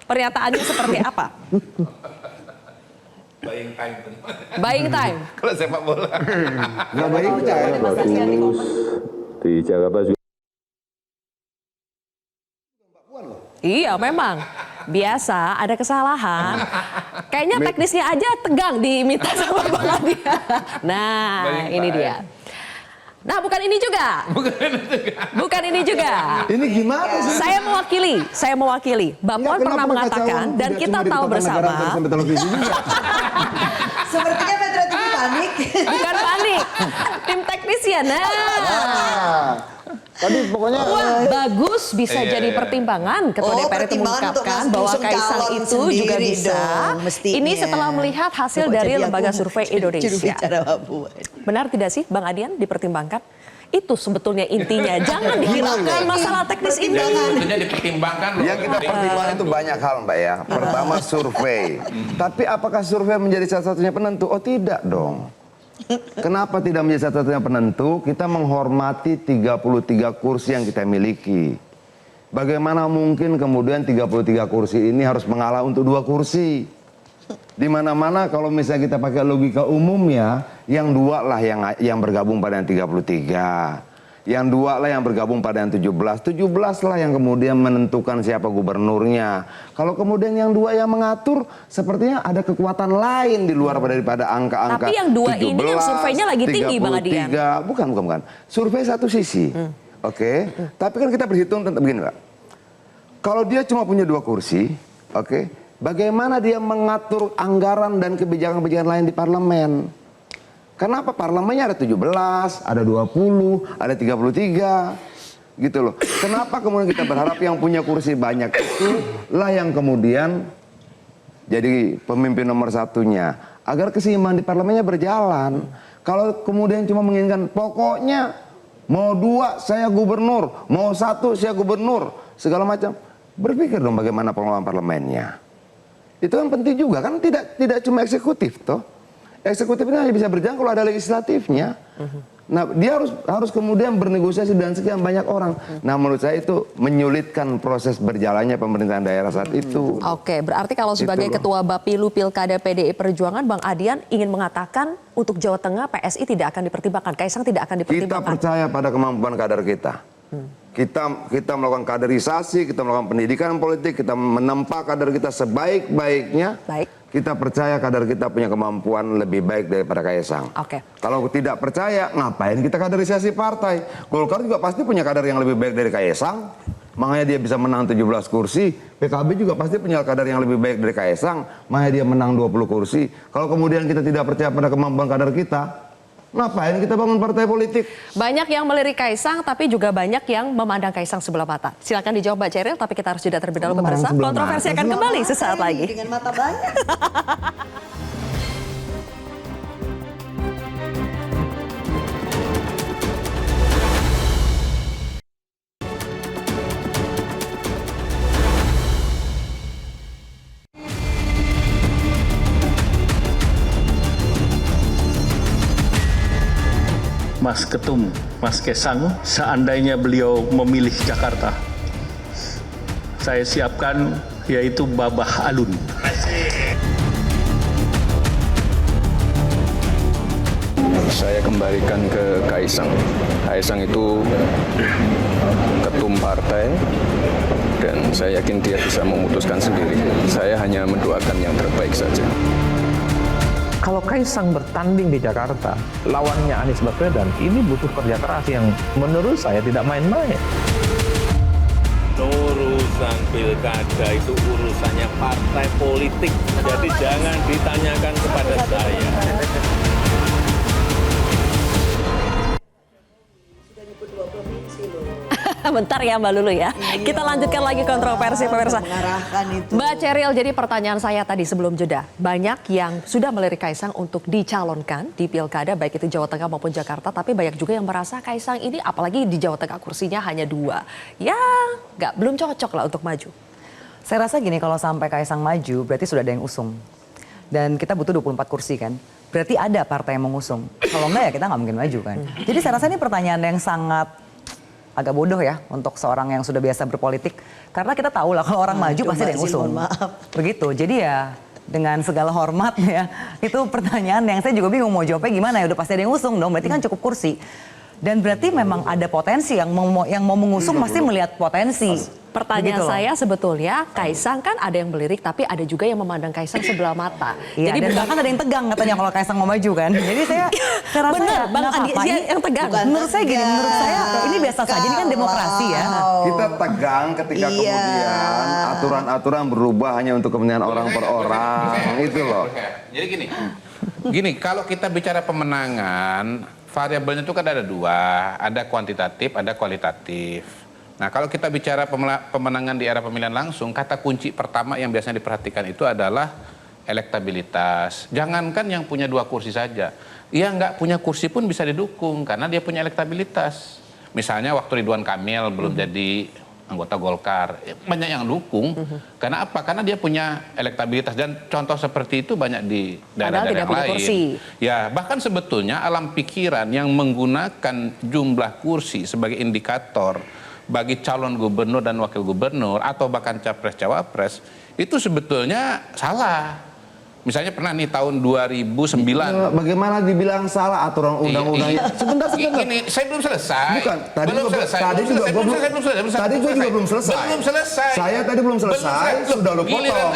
Pernyataannya seperti apa? Buying time. Buying time. Kalau sepak bola. Nggak baik. Di Jakarta juga. Iya memang. Biasa ada kesalahan. Kayaknya teknisnya aja tegang diminta sama Bang Adian. Nah, ini dia. Nah, bukan ini juga. Bukan ini juga. Ini gimana sih? Saya mewakili. Mbak Puan pernah mengatakan dan kita tahu bersama. Sepertinya Metro TV panik. Bukan panik. Tim teknisnya. Tadi pokoknya bagus bisa jadi pertimbangan. Ketua DPR itu mengungkapkan bahwa Kaisang itu juga bisa. Ini setelah melihat hasil dari Lembaga Survei Indonesia. Benar tidak sih Bang Adian dipertimbangkan? Itu sebetulnya intinya. Jangan dihilangkan masalah teknis ini. Tentunya dipertimbangkan. Yang kita pertimbangkan itu banyak hal Mbak ya. Pertama survei. Tapi apakah survei menjadi satu-satunya penentu? Oh tidak dong. Kenapa tidak menjadi satu-satunya penentu? Kita menghormati 33 kursi yang kita miliki. Bagaimana mungkin kemudian 33 kursi ini harus mengalah untuk 2 kursi? Di mana-mana kalau misalnya kita pakai logika umumnya, yang 2 lah yang bergabung pada yang 33. Yang 2 lah yang bergabung pada yang 17. 17 lah yang kemudian menentukan siapa gubernurnya. Kalau kemudian yang 2 yang mengatur, sepertinya ada kekuatan lain di luar daripada angka-angka. Tapi yang 2 ini yang surveinya lagi tinggi Bang Adian. Bukan. Survei satu sisi. Oke. Tapi kan kita berhitung tentang begini Pak. Kalau dia cuma punya 2 kursi, oke. Bagaimana dia mengatur anggaran dan kebijakan-kebijakan lain di parlemen? Kenapa parlemennya ada 17, ada 20, ada 33, gitu loh. Kenapa kemudian kita berharap yang punya kursi banyak itu lah yang kemudian jadi pemimpin nomor satunya, agar keseimbangan di parlemennya berjalan. Kalau kemudian cuma menginginkan pokoknya mau 2 saya gubernur, mau 1 saya gubernur, segala macam, berpikir dong bagaimana pengelolaan parlemennya. Itu kan penting juga, kan tidak cuma eksekutif toh. Eksekutif ini hanya bisa berjalan kalau ada legislatifnya. Nah, dia harus kemudian bernegosiasi dengan sekian banyak orang. Nah, menurut saya itu menyulitkan proses berjalannya pemerintahan daerah saat itu. Oke, berarti kalau sebagai Itu loh. Ketua Bapilu Pilkada PDI Perjuangan, Bang Adian ingin mengatakan untuk Jawa Tengah PSI tidak akan dipertimbangkan, Kaisang tidak akan Kita dipertimbangkan. percaya pada kemampuan kader kita. Kita melakukan kaderisasi, kita melakukan pendidikan politik, kita menempa kader kita sebaik-baiknya. Baik. Kita percaya kader kita punya kemampuan lebih baik daripada Kaisang. Oke. Kalau tidak percaya, ngapain kita kaderisasi partai? Golkar juga pasti punya kader yang lebih baik dari Kaisang. Makanya dia bisa menang 17 kursi. PKB juga pasti punya kader yang lebih baik dari Kaisang. Makanya dia menang 20 kursi. Kalau kemudian kita tidak percaya pada kemampuan kader kita, ngapain kita bangun partai politik? Banyak yang melirik Kaisang, tapi juga banyak yang memandang Kaisang sebelah mata. Silakan dijawab Mbak Ceril, tapi kita harus jeda terlebih dahulu pemirsa. Kontroversi akan kembali sesaat lagi. Dengan mata banyak. Mas Ketum, Mas Kaisang, seandainya beliau memilih Jakarta, saya siapkan yaitu Babah Alun. Saya kembalikan ke Kaisang. Kaisang itu ketum partai dan saya yakin dia bisa memutuskan sendiri. Saya hanya mendoakan yang terbaik saja. Kalau Kaisang bertanding di Jakarta, lawannya Anies Baswedan, ini butuh kerja keras yang menurut saya tidak main-main. Urusan pilkada itu urusannya partai politik, jadi jangan ditanyakan kepada saya. Bentar ya Mbak Lulu ya. Kita lanjutkan lagi kontroversi pemirsa. Mengarahkan itu. Mbak Ceril, jadi pertanyaan saya tadi sebelum jeda. Banyak yang sudah melirik Kaisang untuk dicalonkan di pilkada, baik itu Jawa Tengah maupun Jakarta. Tapi banyak juga yang merasa Kaisang ini, apalagi di Jawa Tengah kursinya hanya 2. Ya, belum cocok lah untuk maju. Saya rasa gini, kalau sampai Kaisang maju berarti sudah ada yang usung. Dan kita butuh 24 kursi kan. Berarti ada partai yang mengusung. Kalau enggak ya kita nggak mungkin maju kan. Jadi saya rasa ini pertanyaan yang sangat agak bodoh ya untuk seorang yang sudah biasa berpolitik. Karena kita tahu lah kalau orang maju pasti ada yang usung. Begitu, jadi ya dengan segala hormat ya, itu pertanyaan yang saya juga bingung mau jawabnya gimana ya, udah pasti ada yang usung dong, berarti kan cukup kursi. Dan berarti memang ada potensi, yang mau mengusung pasti melihat potensi. Pertanyaan Begitu loh. saya sebetulnya, Kaisang kan ada yang melirik tapi ada juga yang memandang Kaisang sebelah mata. Iya, jadi bahkan ada yang tegang katanya kalau Kaisang mau maju kan. Jadi saya rasa bener, Bang nggak Adi apa-apa. yang tegang. Menurut saya gini, menurut saya ini biasa saja, ini kan demokrasi ya. Kita tegang ketika kemudian aturan-aturan berubah hanya untuk kepentingan orang per orang. Itu loh. Jadi gini, kalau kita bicara pemenangan, variabelnya itu kan ada 2, ada kuantitatif, ada kualitatif. Nah, kalau kita bicara pemenangan di era pemilihan langsung, kata kunci pertama yang biasanya diperhatikan itu adalah elektabilitas. Jangankan yang punya 2 kursi saja, yang nggak punya kursi pun bisa didukung karena dia punya elektabilitas. Misalnya waktu Ridwan Kamil belum jadi anggota Golkar, banyak yang dukung. Karena apa? Karena dia punya elektabilitas, dan contoh seperti itu banyak di daerah-daerah yang lain. Kursi. Ya, bahkan sebetulnya alam pikiran yang menggunakan jumlah kursi sebagai indikator bagi calon gubernur dan wakil gubernur atau bahkan capres-cawapres itu sebetulnya salah. Misalnya pernah nih tahun 2009. Bagaimana dibilang salah aturan undang-undangnya? Sebentar. Ini saya belum selesai. Bukan, Tadi juga belum selesai. Saya tadi belum selesai, sudah lu potong.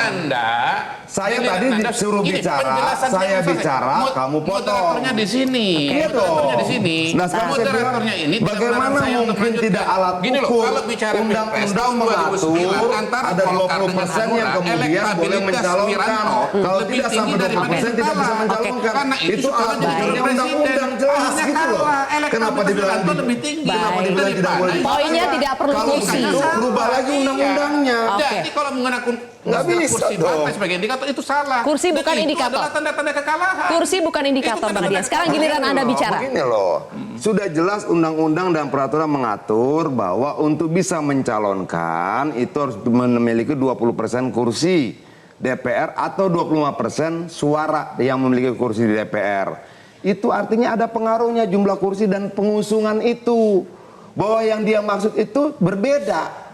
Saya tadi disuruh bicara, saya bicara, kamu potong. Moderatornya di sini. Iya dong. Di sini. Nah, sekarang saya bilang, bagaimana mungkin tidak alat ukur undang-undang mengatur ada 20% yang kemudian boleh mencalonkan. Kalau tidak sampai 20% tidak bisa mencalonkan. Itu alat ukurnya undang-undang jelas gitu loh. Kenapa dibilang lebih tinggi? Kenapa dibilang tidak boleh? Poinnya tidak perlu kursi. Kalau itu rubah lagi undang-undangnya. Jadi kalau menggunakan nggak bisa kursi partai sebagai indikator itu salah. Kursi bukan indikator. Itu adalah tanda-tanda kekalahan. Kursi bukan indikator Bang Adian. Sekarang giliran Anda bicara. Begini loh, sudah jelas undang-undang dan peraturan mengatur bahwa untuk bisa mencalonkan itu harus memiliki 20% kursi DPR atau 25% suara yang memiliki kursi di DPR. itu artinya ada pengaruhnya jumlah kursi dan pengusungan itu. Bahwa yang dia maksud itu berbeda.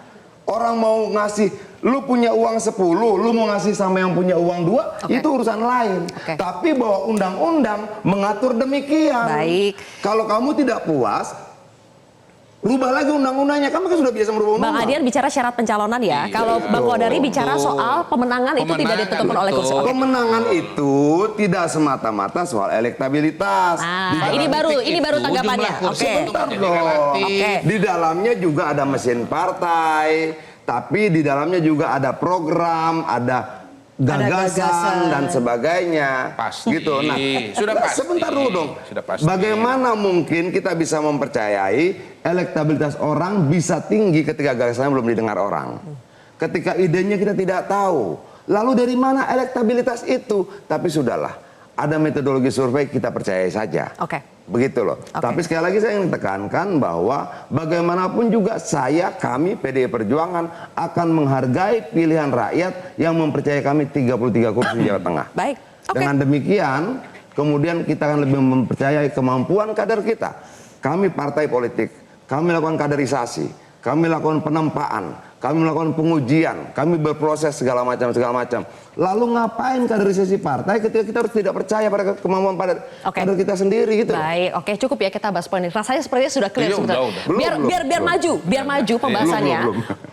Orang mau ngasih, lu punya uang 10, lu mau ngasih sama yang punya uang 2, itu urusan lain. Tapi bahwa undang-undang mengatur demikian. Baik. Kalau kamu tidak puas, rubah lagi undang-undangnya. Kamu kan sudah biasa merubah undang-undang. Bang Adian bicara syarat pencalonan ya. Kalau Bang Kodari bicara soal pemenangan itu tidak ditentukan oleh kursi. Oke. Kemenangan itu tidak semata-mata soal elektabilitas. Nah, ini baru tanggapannya. Oke. Di dalamnya juga ada mesin partai, tapi di dalamnya juga ada program, ada gagasan dan sebagainya. Pasti. Gitu. Nah, Sudah pasti. sebentar dulu dong. Sudah pasti. Bagaimana mungkin kita bisa mempercayai elektabilitas orang bisa tinggi ketika gagasannya belum didengar orang? Ketika idenya kita tidak tahu. Lalu dari mana elektabilitas itu? Tapi sudahlah, ada metodologi survei, kita percayai saja. Oke. Begitu loh. Tapi sekali lagi saya ingin tekankan bahwa bagaimanapun juga kami PDI Perjuangan akan menghargai pilihan rakyat yang mempercayai kami 33 kursi di Jawa Tengah. Baik. Dengan demikian, kemudian kita akan lebih mempercayai kemampuan kader kita. Kami partai politik, kami lakukan kaderisasi, kami lakukan penempaan, kami melakukan pengujian, kami berproses segala macam. Lalu ngapain kaderisasi partai ketika kita harus tidak percaya pada kemampuan kader kita sendiri gitu. Baik, oke, cukup ya kita bahas poin ini. Rasanya sepertinya sudah clear sebetulnya. Biar maju pembahasannya.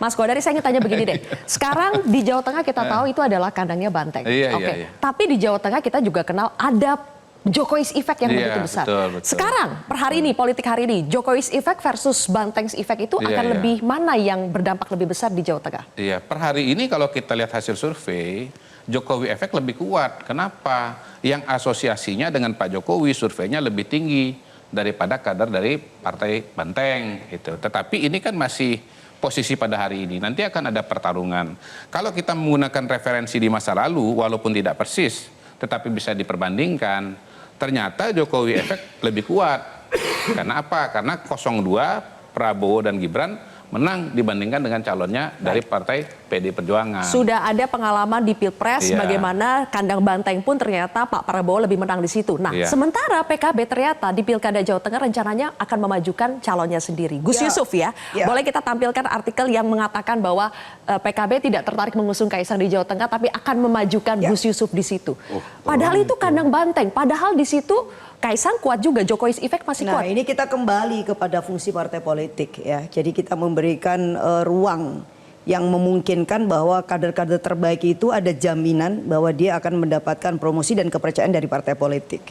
Mas Kodari, saya ingin tanya begini deh. Sekarang di Jawa Tengah kita tahu itu adalah kandangnya Banteng. Oke. Tapi di Jawa Tengah kita juga kenal ada Jokowi's Effect yang begitu besar. Betul. Sekarang, per hari ini, politik hari ini, Jokowi's Effect versus Banteng's Effect itu akan lebih mana yang berdampak lebih besar di Jawa Tengah? Iya, per hari ini kalau kita lihat hasil survei, Jokowi Effect lebih kuat. Kenapa? Yang asosiasinya dengan Pak Jokowi surveinya lebih tinggi daripada kader dari Partai Banteng. Gitu. Tetapi ini kan masih posisi pada hari ini. Nanti akan ada pertarungan. Kalau kita menggunakan referensi di masa lalu, walaupun tidak persis, tetapi bisa diperbandingkan, ternyata Jokowi Effect lebih kuat. Karena apa? Karena 02 Prabowo dan Gibran menang dibandingkan dengan calonnya dari Partai PD Perjuangan. Sudah ada pengalaman di Pilpres bagaimana kandang Banteng pun ternyata Pak Prabowo lebih menang di situ. Nah, sementara PKB ternyata di Pilkada Jawa Tengah rencananya akan memajukan calonnya sendiri. Gus Yusuf ya. Boleh kita tampilkan artikel yang mengatakan bahwa PKB tidak tertarik mengusung Kaisang di Jawa Tengah tapi akan memajukan Gus Yusuf di situ. Padahal itu kandang Banteng. Padahal di situ Kaisang kuat juga, Jokowi's Effect masih kuat. Nah, ini kita kembali kepada fungsi partai politik ya. Jadi kita memberikan ruang yang memungkinkan bahwa kader-kader terbaik itu ada jaminan bahwa dia akan mendapatkan promosi dan kepercayaan dari partai politik.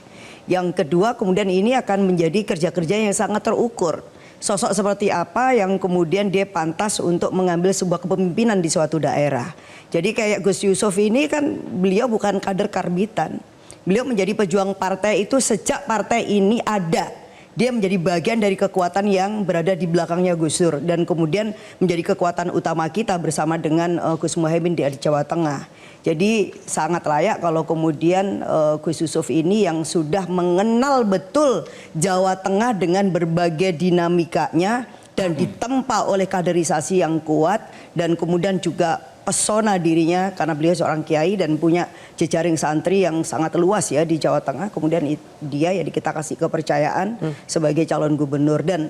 Yang kedua, kemudian ini akan menjadi kerja-kerja yang sangat terukur. Sosok seperti apa yang kemudian dia pantas untuk mengambil sebuah kepemimpinan di suatu daerah. Jadi kayak Gus Yusuf ini kan beliau bukan kader karbitan. Beliau menjadi pejuang partai itu sejak partai ini ada. Dia menjadi bagian dari kekuatan yang berada di belakangnya Gus Dur. Dan kemudian menjadi kekuatan utama kita bersama dengan Gus Muhaimin di Jawa Tengah. Jadi sangat layak kalau kemudian Gus Yusuf ini yang sudah mengenal betul Jawa Tengah dengan berbagai dinamikanya. Dan ditempa oleh kaderisasi yang kuat. Dan kemudian juga pesona dirinya karena beliau seorang kiai dan punya jejaring santri yang sangat luas ya di Jawa Tengah. Kemudian dia ya kita kasih kepercayaan sebagai calon gubernur dan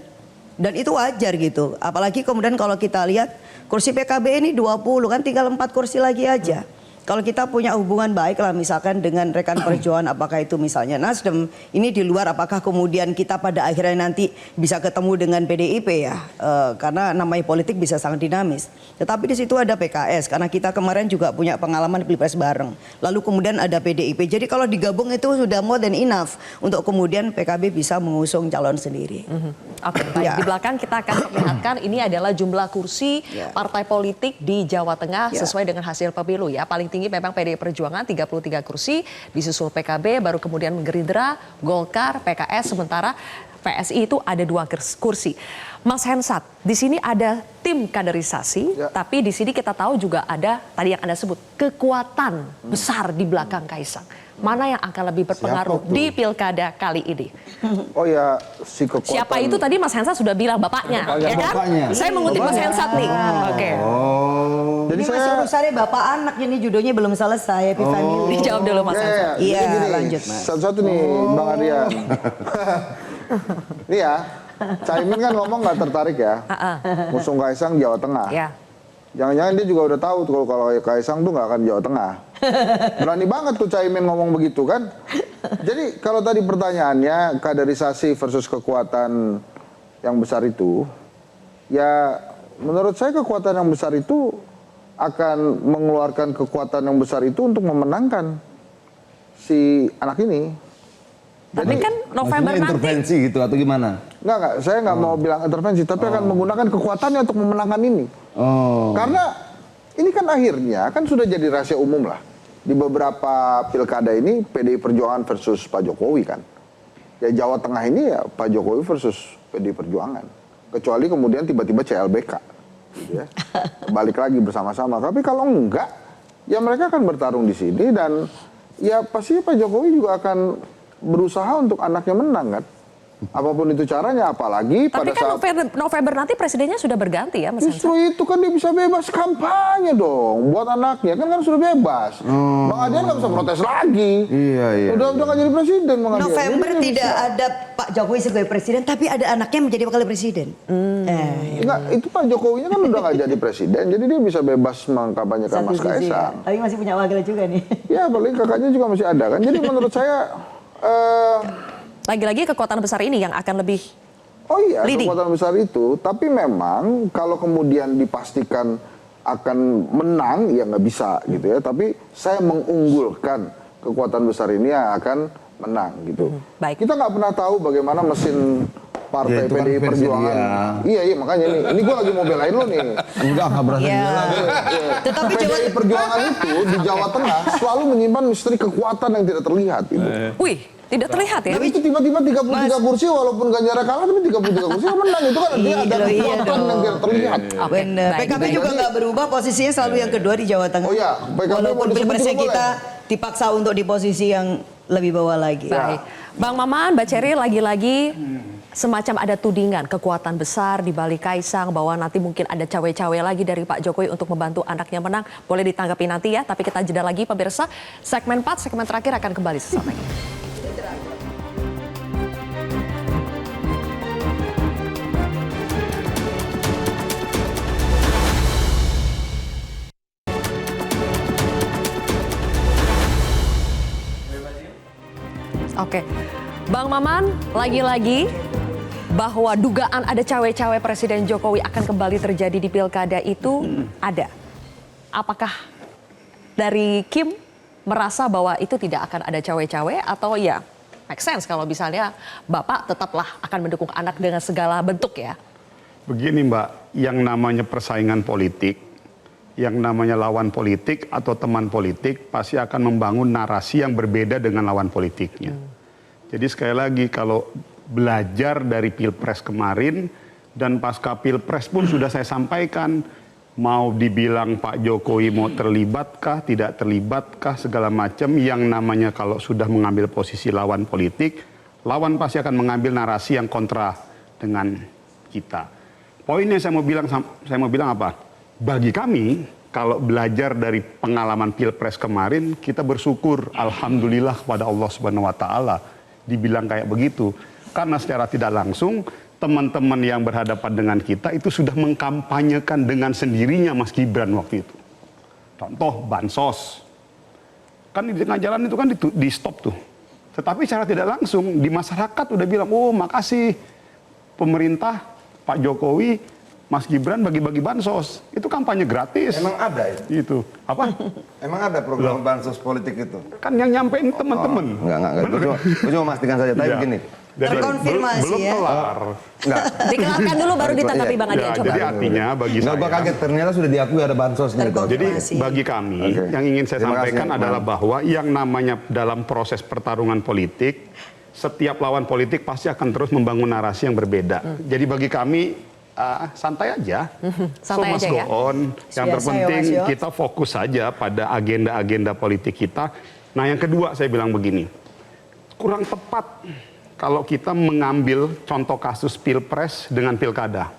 itu wajar gitu. Apalagi kemudian kalau kita lihat kursi PKB ini 20 kan tinggal 4 kursi lagi aja. Kalau kita punya hubungan baik lah misalkan dengan rekan perjuangan apakah itu misalnya Nasdem ini di luar apakah kemudian kita pada akhirnya nanti bisa ketemu dengan PDIP ya karena namanya politik bisa sangat dinamis. Tetapi di situ ada PKS karena kita kemarin juga punya pengalaman Pilpres bareng. Lalu kemudian ada PDIP. Jadi kalau digabung itu sudah more than enough untuk kemudian PKB bisa mengusung calon sendiri. Oke, baik. Di belakang kita akan perlihatkan ini adalah jumlah kursi partai politik di Jawa Tengah sesuai dengan hasil pemilu ya. Paling tinggi memang PDI Perjuangan 33 kursi, disusul PKB, baru kemudian Gerindra, Golkar, PKS, sementara PSI itu ada 2 kursi. Mas Hensat, di sini ada tim kaderisasi, tapi di sini kita tahu juga ada tadi yang Anda sebut kekuatan besar di belakang Kaisang. Mana yang akan lebih berpengaruh di pilkada kali ini? Oh ya, si kekuatan. Siapa itu tadi Mas Hensat sudah bilang bapaknya, ya kan? Saya mengutip Mas Hensat nih. Oke. Jadi Ini masih saya urusannya bapak anak, ini judulnya belum selesai, Happy Family. Dijawab dulu Mas Hansa. jadi Iya, gini, lanjut, Mas. Satu-satu nih, Bang Ardian. Ini ya, Caimin kan ngomong nggak tertarik ya. Ngusung Kaisang Jawa Tengah. Ya. Jangan-jangan dia juga udah tahu tuh kalau Kaisang tuh nggak akan Jawa Tengah. Berani banget tuh Caimin ngomong begitu kan. Jadi kalau tadi pertanyaannya kaderisasi versus kekuatan yang besar itu, ya menurut saya kekuatan yang besar itu akan mengeluarkan kekuatan yang besar itu untuk memenangkan si anak ini. Tapi kan November Maksudnya nanti. intervensi gitu atau gimana? Enggak, saya nggak mau bilang intervensi, tapi akan menggunakan kekuatannya untuk memenangkan ini. Karena ini kan akhirnya kan sudah jadi rahasia umum lah. Di beberapa pilkada ini PDI Perjuangan versus Pak Jokowi kan. Ya Jawa Tengah ini ya Pak Jokowi versus PDI Perjuangan. Kecuali kemudian tiba-tiba CLBK. Gitu ya. Balik lagi bersama-sama. Tapi kalau enggak, ya mereka akan bertarung di sini dan ya pasti Pak Jokowi juga akan berusaha untuk anaknya menang kan. Apapun itu caranya, apalagi Tapi pada kan saat November nanti presidennya sudah berganti ya Mas Hansa. justru itu kan dia bisa bebas kampanye dong buat anaknya, kan sudah bebas. Bang Adian nggak bisa protes lagi. Iya. Udah nggak jadi presiden Bang Adian. November Jadi dia tidak bisa. ada Pak Jokowi sebagai presiden, tapi ada anaknya menjadi wakil presiden. Enggak, itu Pak Jokowinya kan udah nggak jadi presiden, jadi dia bisa bebas mengkampanyekan Satu Mas sisi ya. Kaisang. Tapi masih punya wakil juga nih. Ya, paling kakaknya juga masih ada kan. Jadi menurut saya Lagi-lagi kekuatan besar ini yang akan lebih oh iya, leading. kekuatan besar itu. Tapi memang kalau kemudian dipastikan akan menang, ya nggak bisa gitu ya. Tapi saya mengunggulkan kekuatan besar ini yang akan menang gitu. Baik. Kita nggak pernah tahu bagaimana mesin partai Ya, itu kan PDI versi Perjuangan. Iya, makanya ini gue lagi mau belain lo nih. Enggak berani Ya. lagi. Tetapi PDI Perjuangan itu di Jawa Tengah selalu menyimpan misteri kekuatan yang tidak terlihat gitu. Wih, tidak terlihat ya. Dan itu tiba-tiba 33 kursi walaupun Ganjar kalah tapi 33 kursi menang, itu kan artinya ada Iya kekuatan yang tidak terlihat. Benar. baik, PKB baik. juga nggak berubah, posisinya selalu yang kedua di Jawa Tengah. Oh iya, PKB Walaupun mau disebut pilpresnya juga kita dipaksa untuk di posisi yang lebih bawah lagi. Baik. Bang Maman, Mbak Cherry lagi-lagi semacam ada tudingan kekuatan besar di balik Kaisang bahwa nanti mungkin ada cawe-cawe lagi dari Pak Jokowi untuk membantu anaknya menang. Boleh ditanggapi nanti ya, tapi kita jeda lagi pemirsa. Segmen 4, segmen terakhir akan kembali sesaat lagi. Oke, Bang Maman, lagi-lagi bahwa dugaan ada cawe-cawe Presiden Jokowi akan kembali terjadi di pilkada itu ada. Apakah dari Kim merasa bahwa itu tidak akan ada cawe-cawe atau ya make sense kalau misalnya Bapak tetaplah akan mendukung anak dengan segala bentuk ya? Begini Mbak, yang namanya persaingan politik, yang namanya lawan politik atau teman politik pasti akan membangun narasi yang berbeda dengan lawan politiknya. Jadi sekali lagi kalau belajar dari Pilpres kemarin dan pasca Pilpres pun sudah saya sampaikan, mau dibilang Pak Jokowi mau terlibatkah, tidak terlibatkah, segala macam, yang namanya kalau sudah mengambil posisi lawan politik, lawan pasti akan mengambil narasi yang kontra dengan kita. Poinnya saya mau bilang apa? Bagi kami, kalau belajar dari pengalaman Pilpres kemarin, kita bersyukur, alhamdulillah kepada Allah Subhanahu Wa Taala dibilang kayak begitu. Karena secara tidak langsung, teman-teman yang berhadapan dengan kita itu sudah mengkampanyekan dengan sendirinya Mas Gibran waktu itu. Contoh bansos. Kan di tengah jalan itu kan di stop tuh. Tetapi secara tidak langsung di masyarakat udah bilang, oh makasih pemerintah Pak Jokowi, Mas Gibran bagi-bagi bansos. Itu kampanye gratis. Emang ada itu? Itu. Apa? Emang ada program bansos politik itu? Kan yang nyampein teman-teman. Enggak. Gue cuma memastikan saja. Tapi Iya. begini. Terkonfirmasi belum ya. kelar. Enggak. Dikelarkan dulu baru ditanggapi Bang Adian. Ya, Coba. jadi artinya bagi Enggak, saya. gue kaget. Ternyata sudah diakui ada bansosnya itu. Jadi Masih. bagi kami Oke. yang ingin saya Terima kasih, sampaikan Bang. adalah bahwa yang namanya dalam proses pertarungan politik, setiap lawan politik pasti akan terus membangun narasi yang berbeda. Jadi bagi kami santai aja, Santai so must aja go ya. on. Yang Biasa terpenting ya, Mas, yo. kita fokus saja pada agenda-agenda politik kita. Nah yang kedua saya bilang begini, kurang tepat kalau kita mengambil contoh kasus Pilpres dengan Pilkada.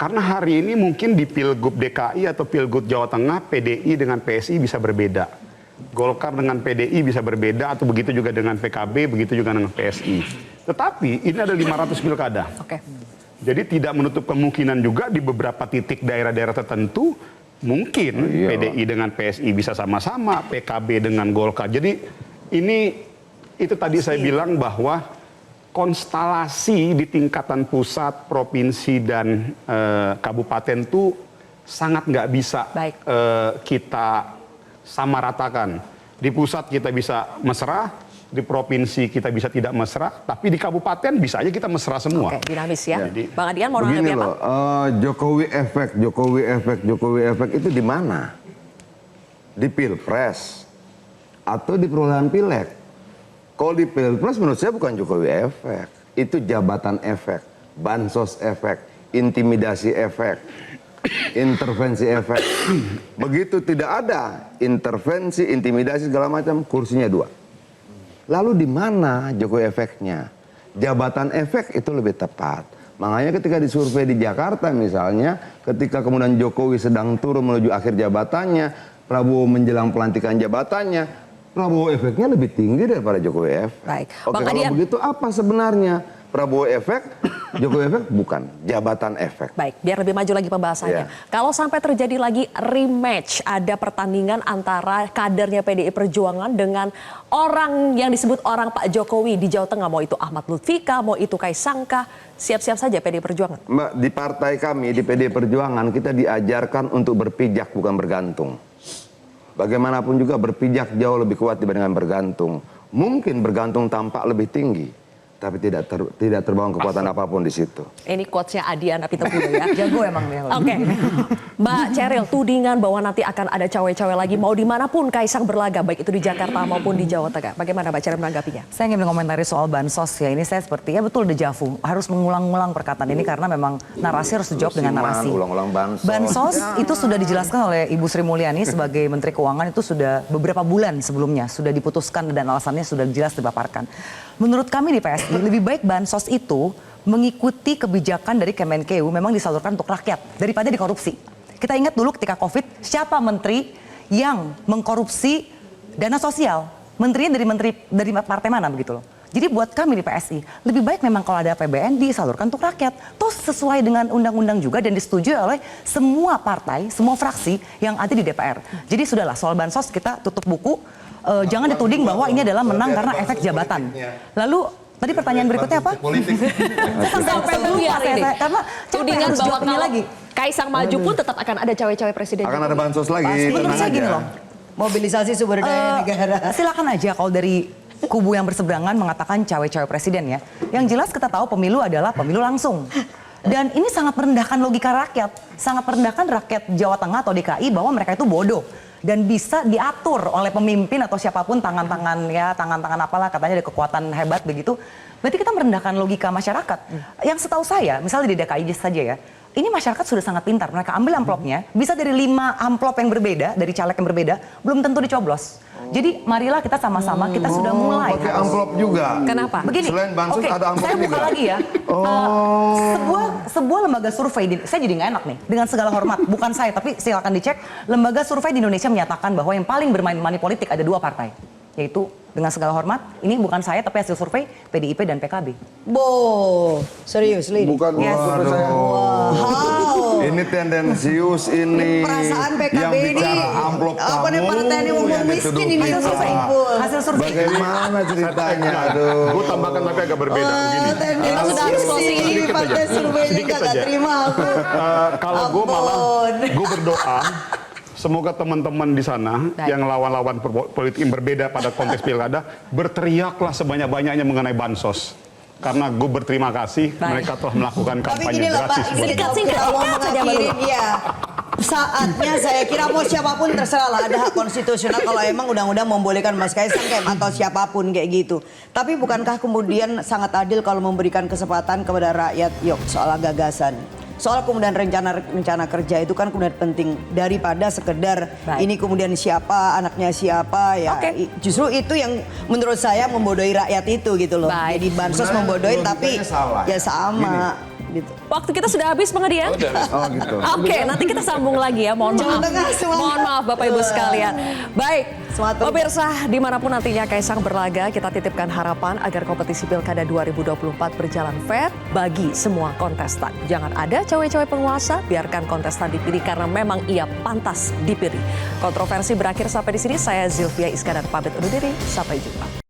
Karena hari ini mungkin di Pilgub DKI atau Pilgub Jawa Tengah, PDI dengan PSI bisa berbeda. Golkar dengan PDI bisa berbeda, atau begitu juga dengan PKB, begitu juga dengan PSI. Tetapi ini ada 500 pilkada. Jadi tidak menutup kemungkinan juga di beberapa titik daerah-daerah tertentu, mungkin PDI dengan PSI bisa sama-sama, PKB dengan Golkar. Jadi itu tadi saya bilang bahwa konstelasi di tingkatan pusat, provinsi, dan kabupaten itu sangat nggak bisa kita samaratakan. Di pusat kita bisa mesra, di provinsi kita bisa tidak mesra, tapi di kabupaten bisa aja kita mesra semua. Oke, dinamis ya. Jadi, Bang Adian mau begini nanggapi apa? loh, Jokowi efek itu di mana? Di Pilpres atau di perolehan Pileg? Kalau di Pilpres menurut saya bukan Jokowi efek, itu jabatan efek, bansos efek, intimidasi efek, intervensi efek. Begitu tidak ada intervensi, intimidasi segala macam, kursinya 2. Lalu di mana Jokowi efeknya? Jabatan efek itu lebih tepat. Makanya ketika disurvei di Jakarta misalnya, ketika kemudian Jokowi sedang turun menuju akhir jabatannya, Prabowo menjelang pelantikan jabatannya, Prabowo efeknya lebih tinggi daripada Jokowi efek. Baik. Oke, Bang kalau Adian. begitu apa sebenarnya? Prabowo efek, Jokowi efek bukan, jabatan efek. Baik, biar lebih maju lagi pembahasannya. Kalau sampai terjadi lagi rematch, ada pertandingan antara kadernya PDI Perjuangan dengan orang yang disebut orang Pak Jokowi di Jawa Tengah, mau itu Ahmad Lutfika, mau itu Kaisangka, siap-siap saja PDI Perjuangan. Mbak, di partai kami, di PDI Perjuangan, kita diajarkan untuk berpijak bukan bergantung. Bagaimanapun juga berpijak jauh lebih kuat dibandingkan bergantung. Mungkin bergantung tampak lebih tinggi, tapi tidak terbangun kekuatan apapun di situ. Ini quotes-nya Adian Apitapulu ya. Jago emang dia. Oke. Mbak Cheryl, tudingan bahwa nanti akan ada cawe-cawe lagi mau dimanapun Kaisang berlaga, baik itu di Jakarta maupun di Jawa Tengah. Bagaimana Mbak Cheryl menanggapinya? Saya ingin mengomentari soal bansos ya. Ini saya seperti ya betul dejavu. Harus mengulang-ulang perkataan ini karena memang narasi harus dijawab dengan narasi. Ulang-ulang bansos. Bansos itu sudah dijelaskan oleh Ibu Sri Mulyani sebagai Menteri Keuangan, itu sudah beberapa bulan sebelumnya sudah diputuskan dan alasannya sudah jelas dipaparkan. Menurut kami di PSI, lebih baik bansos itu mengikuti kebijakan dari Kemenkeu, memang disalurkan untuk rakyat daripada dikorupsi. Kita ingat dulu ketika COVID, siapa menteri yang mengkorupsi dana sosial? Menterinya dari partai mana begitu loh. Jadi buat kami di PSI, lebih baik memang kalau ada APBN disalurkan untuk rakyat. Terus sesuai dengan undang-undang juga dan disetujui oleh semua partai, semua fraksi yang ada di DPR. Jadi sudahlah, soal bansos kita tutup buku. Jangan dituding bahwa ini adalah menang karena efek jabatan. Lalu tadi pertanyaan berikutnya apa? Sampai lupa ini. Karena tudingan bahwa kalau lagi. Kaisang maju pun tetap akan ada cawe-cawe presiden. Akan ada bansos lagi. Menurut saya gini loh. Mobilisasi sumber daya negara. Silakan aja kalau dari kubu yang berseberangan mengatakan cawe-cawe presiden ya. Yang jelas kita tahu pemilu adalah pemilu langsung. Dan ini sangat merendahkan logika rakyat. Sangat merendahkan rakyat Jawa Tengah atau DKI bahwa mereka itu bodoh. Dan bisa diatur oleh pemimpin atau siapapun tangan-tangan apalah katanya ada kekuatan hebat begitu. Berarti kita merendahkan logika masyarakat. Yang setahu saya, misalnya di DKI saja ya, ini masyarakat sudah sangat pintar. Mereka ambil amplopnya, bisa dari 5 amplop yang berbeda, dari caleg yang berbeda, belum tentu dicoblos. Jadi marilah kita sama-sama, kita sudah mulai. Pakai amplop juga. Kenapa? Begini, Selain bansos ada amplop saya buka juga. lagi ya. Sebuah lembaga survei, saya jadi nggak enak nih. Dengan segala hormat, bukan saya, tapi silakan dicek. Lembaga survei di Indonesia menyatakan bahwa yang paling bermain money politik ada 2 partai. Yaitu dengan segala hormat, ini bukan saya tapi hasil survei PDIP dan PKB. Serius, Lidi? Bukan survei saya. Wow. Ini tendensius ini. Perasaan PKB yang ini. bicara amplop Apa nih kamu partai ini ngomong yang miskin ini dituduh yang kita. Hasil survei. Bagaimana ceritanya? Aduh. Gue tambahkan tapi agak berbeda begini. Kita sudah harus closing ini. Sedikit Partai aja. survei ini Sedikit gak aja. terima aku. Kalau gue malah, Ampun. gue berdoa semoga teman-teman di sana yang lawan-lawan politik yang berbeda pada konteks pilkada berteriaklah sebanyak-banyaknya mengenai bansos. Karena gue berterima kasih mereka telah melakukan Tapi kampanye gini lah Pak, gratis. ini kalau kita mau mengakhirin ya. Saatnya saya kira mau siapapun terserah lah, ada hak konstitusional kalau emang undang-undang membolehkan Mas Kaisang kayak atau siapapun kayak gitu. Tapi bukankah kemudian sangat adil kalau memberikan kesempatan kepada rakyat soal gagasan? Soal kemudian rencana kerja itu kan kemudian penting daripada sekedar ini kemudian siapa, anaknya siapa ya. Justru itu yang menurut saya membodohi rakyat itu gitu loh. Jadi bansos membodohin tapi ya sama. gitu. Waktu kita sudah habis, Bang Adian. Oh gitu. Oke, nanti kita sambung lagi ya. Mohon Jawa maaf. Tengah, semangat. Mohon maaf Bapak Ibu sekalian. Baik, Semangat terus. pemirsa dimanapun nantinya Kaisang berlaga, kita titipkan harapan agar kompetisi Pilkada 2024 berjalan fair bagi semua kontestan. Jangan ada cawe-cawe penguasa, biarkan kontestan dipilih karena memang ia pantas dipilih. Kontroversi berakhir sampai di sini. Saya Zilvia Iskandar pamit undur diri. Sampai jumpa.